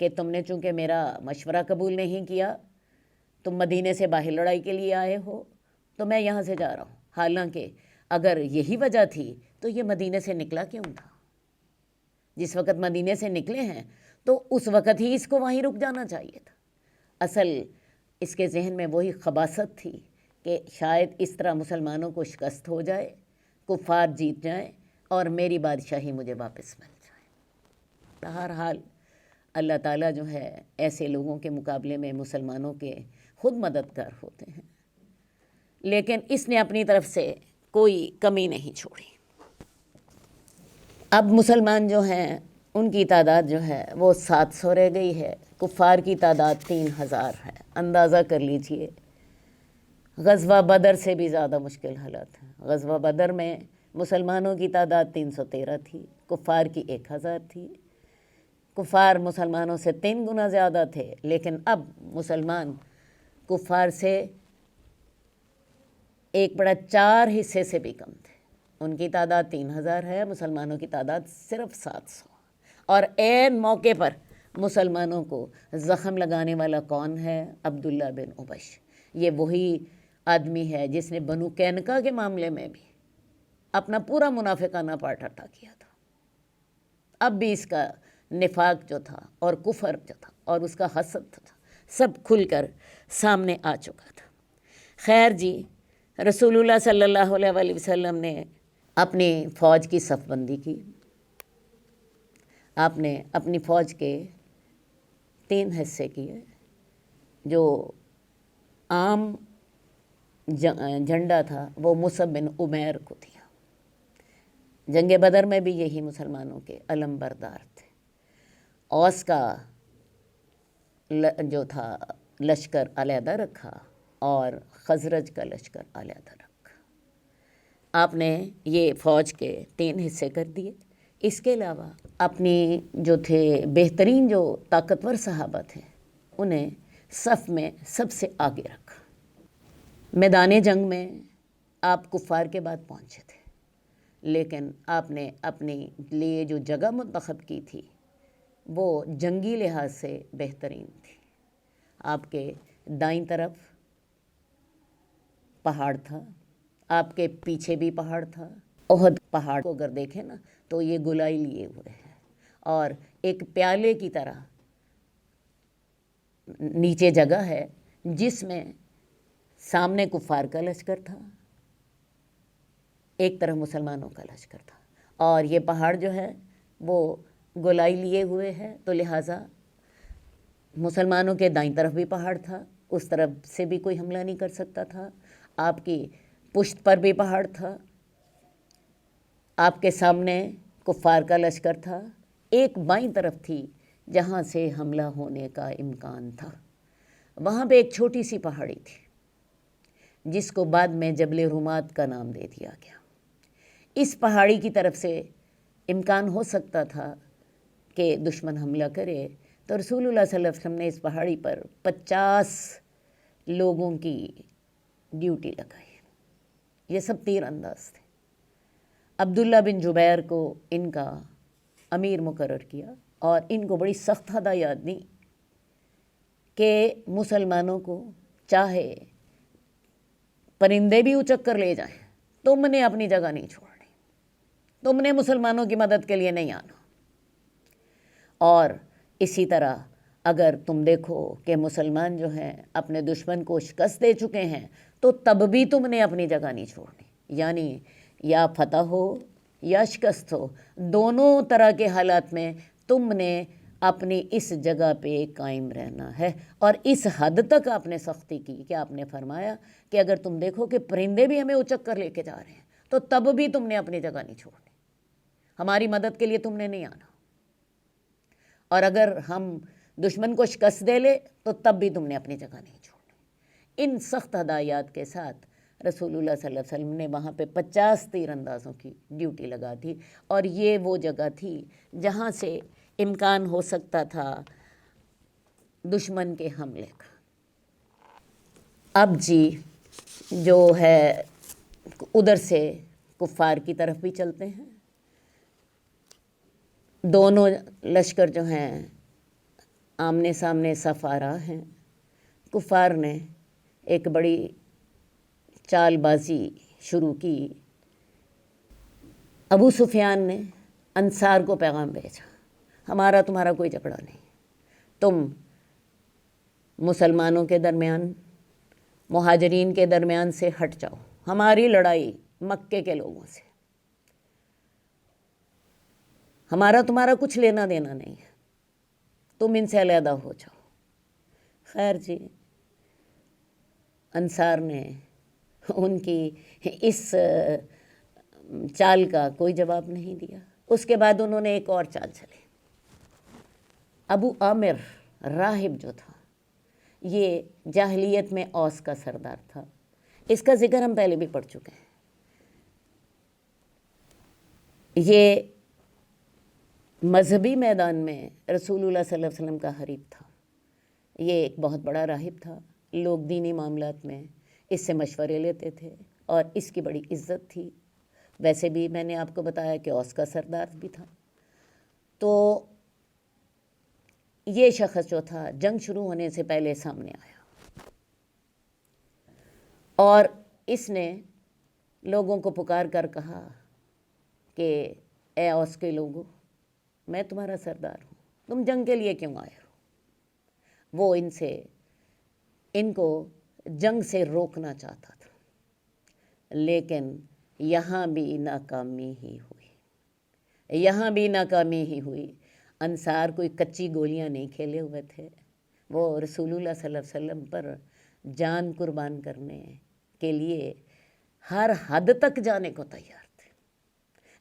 کہ تم نے چونکہ میرا مشورہ قبول نہیں کیا، تم مدینے سے باہر لڑائی کے لیے آئے ہو تو میں یہاں سے جا رہا ہوں۔ حالانکہ اگر یہی وجہ تھی تو یہ مدینے سے نکلا کیوں تھا؟ جس وقت مدینے سے نکلے ہیں تو اس وقت ہی اس کو وہیں رک جانا چاہیے تھا۔ اصل اس کے ذہن میں وہی خباثت تھی کہ شاید اس طرح مسلمانوں کو شکست ہو جائے، کفار جیت جائیں اور میری بادشاہی مجھے واپس مل جائے۔ بہرحال اللہ تعالیٰ جو ہے ایسے لوگوں کے مقابلے میں مسلمانوں کے خود مددگار ہوتے ہیں، لیکن اس نے اپنی طرف سے کوئی کمی نہیں چھوڑی۔ اب مسلمان جو ہیں ان کی تعداد جو ہے وہ 700 رہ گئی ہے، کفار کی تعداد 3000 ہے۔ اندازہ کر لیجئے، غزوہ بدر سے بھی زیادہ مشکل حالات ہیں۔ غزوہ بدر میں مسلمانوں کی تعداد 313 تھی، کفار کی 1000 تھی۔ کفار مسلمانوں سے 3 گنا زیادہ تھے، لیکن اب مسلمان کفار سے 1/4 حصے سے بھی کم تھے۔ ان کی تعداد 3000 ہے، مسلمانوں کی تعداد صرف 700۔ اور عین موقع پر مسلمانوں کو زخم لگانے والا کون ہے؟ عبداللہ بن ابی۔ یہ وہی آدمی ہے جس نے بنو قینقاع کے معاملے میں بھی اپنا پورا منافقانہ پارٹ ادا کیا تھا۔ اب بھی اس کا نفاق جو تھا اور کفر جو تھا اور اس کا حسد تھا سب کھل کر سامنے آ چکا تھا۔ خیر جی، رسول اللہ صلی اللہ علیہ وآلہ وسلم نے اپنی فوج کی صف بندی کی۔ آپ نے اپنی فوج کے 3 حصے کیے۔ جو عام جھنڈا تھا وہ مصعب بن عمیر کو دیا۔ جنگ بدر میں بھی یہی مسلمانوں کے علم بردار تھے۔ اوس کا جو تھا لشکر علیحدہ رکھا اور خزرج کا لشکر علیحدہ رکھا۔ آپ نے یہ فوج کے 3 حصے کر دیے۔ اس کے علاوہ اپنی جو تھے بہترین جو طاقتور صحابہ تھے انہیں صف میں سب سے آگے رکھا۔ میدان جنگ میں آپ کفار کے بعد پہنچے تھے، لیکن آپ نے اپنے لیے جو جگہ منتخب کی تھی وہ جنگی لحاظ سے بہترین تھی۔ آپ کے دائیں طرف پہاڑ تھا، آپ کے پیچھے بھی پہاڑ تھا۔ احد پہاڑ کو اگر دیکھیں نا تو یہ گولائی لیے ہوئے ہے اور ایک پیالے کی طرح نیچے جگہ ہے جس میں سامنے کفار کا لشکر تھا، ایک طرف مسلمانوں کا لشکر تھا، اور یہ پہاڑ جو ہے وہ گولائی لیے ہوئے ہے، تو لہٰذا مسلمانوں کے دائیں طرف بھی پہاڑ تھا، اس طرف سے بھی کوئی حملہ نہیں کر سکتا تھا، آپ کی پشت پر بھی پہاڑ تھا، آپ کے سامنے کفار کا لشکر تھا، ایک بائیں طرف تھی جہاں سے حملہ ہونے کا امکان تھا، وہاں پہ ایک چھوٹی سی پہاڑی تھی جس کو بعد میں جبل رومات کا نام دے دیا گیا۔ اس پہاڑی کی طرف سے امکان ہو سکتا تھا کہ دشمن حملہ کرے، تو رسول اللہ صلی اللہ علیہ وسلم نے اس پہاڑی پر 50 لوگوں کی ڈیوٹی لگائی۔ یہ سب تیر انداز تھے۔ عبداللہ بن جبیر کو ان کا امیر مقرر کیا اور ان کو بڑی سخت ہدایات دیں کہ مسلمانوں کو چاہے پرندے بھی اچک کر لے جائیں، تم نے اپنی جگہ نہیں چھوڑنی، تم نے مسلمانوں کی مدد کے لیے نہیں آنا، اور اسی طرح اگر تم دیکھو کہ مسلمان جو ہیں اپنے دشمن کو شکست دے چکے ہیں تو تب بھی تم نے اپنی جگہ نہیں چھوڑنی، یعنی یا فتح ہو یا شکست ہو، دونوں طرح کے حالات میں تم نے اپنی اس جگہ پہ قائم رہنا ہے۔ اور اس حد تک آپ نے سختی کی کہ آپ نے فرمایا کہ اگر تم دیکھو کہ پرندے بھی ہمیں اچک کر لے کے جا رہے ہیں تو تب بھی تم نے اپنی جگہ نہیں چھوڑنی، ہماری مدد کے لیے تم نے نہیں آنا، اور اگر ہم دشمن کو شکست دے لے تو تب بھی تم نے اپنی جگہ نہیں چھوڑنی۔ ان سخت ہدایات کے ساتھ رسول اللہ صلی اللہ علیہ وسلم نے وہاں پہ 50 تیر اندازوں کی ڈیوٹی لگا دی، اور یہ وہ جگہ تھی جہاں سے امکان ہو سکتا تھا دشمن کے حملے کا۔ اب جی جو ہے ادھر سے کفار کی طرف بھی چلتے ہیں، دونوں لشکر جو ہیں آمنے سامنے صف آرا ہیں۔ کفار نے ایک بڑی چال بازی شروع کی، ابو سفیان نے انصار کو پیغام بھیجا، ہمارا تمہارا کوئی جھگڑا نہیں، تم مسلمانوں کے درمیان مہاجرین کے درمیان سے ہٹ جاؤ، ہماری لڑائی مکے کے لوگوں سے، ہمارا تمہارا کچھ لینا دینا نہیں ہے، تم ان سے علیحدہ ہو جاؤ۔ خیر جی، انصار نے ان کی اس چال کا کوئی جواب نہیں دیا۔ اس کے بعد انہوں نے ایک اور چال چلی۔ ابو عامر راہب جو تھا، یہ جاہلیت میں اوس کا سردار تھا، اس کا ذکر ہم پہلے بھی پڑھ چکے ہیں۔ یہ مذہبی میدان میں رسول اللہ صلی اللہ علیہ وسلم کا حریف تھا، یہ ایک بہت بڑا راہب تھا، لوگ دینی معاملات میں اس سے مشورے لیتے تھے اور اس کی بڑی عزت تھی۔ ویسے بھی میں نے آپ کو بتایا کہ اوس کا سردار بھی تھا۔ تو یہ شخص جو تھا جنگ شروع ہونے سے پہلے سامنے آیا اور اس نے لوگوں کو پکار کر کہا کہ اے اوس کے لوگوں، میں تمہارا سردار ہوں، تم جنگ کے لیے کیوں آئے ہو؟ وہ ان کو جنگ سے روکنا چاہتا تھا، لیکن یہاں بھی ناکامی ہی ہوئی۔ انصار کوئی کچی گولیاں نہیں کھیلے ہوئے تھے، وہ رسول اللہ صلی اللہ علیہ وسلم پر جان قربان کرنے کے لیے ہر حد تک جانے کو تیار تھے،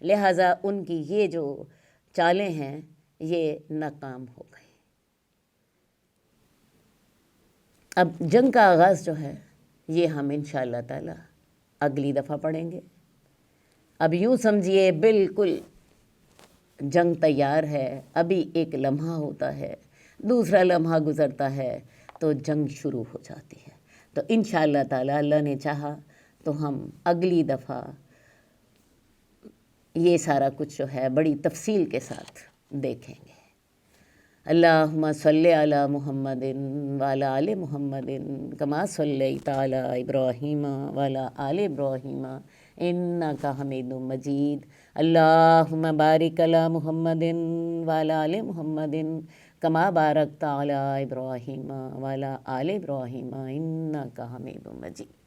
لہٰذا ان کی یہ جو چالیں ہیں یہ ناکام ہو گئی۔ اب جنگ کا آغاز جو ہے یہ ہم انشاءاللہ تعالی اگلی دفعہ پڑھیں گے۔ اب یوں سمجھیے بالکل جنگ تیار ہے، ابھی ایک لمحہ ہوتا ہے، دوسرا لمحہ گزرتا ہے تو جنگ شروع ہو جاتی ہے۔ تو انشاءاللہ تعالی اللہ نے چاہا تو ہم اگلی دفعہ یہ سارا کچھ جو ہے بڑی تفصیل کے ساتھ دیکھیں گے۔ اللہم صلی علی محمد وعلی آل محمد کما صلیت علی ابراہیم وعلی آل ابراہیم انک حمید مجید۔ اللہم بارک علی محمد وعلی آل محمد کما بارکت علی ابراہیم وعلی آل ابراہیم انک حمید مجید۔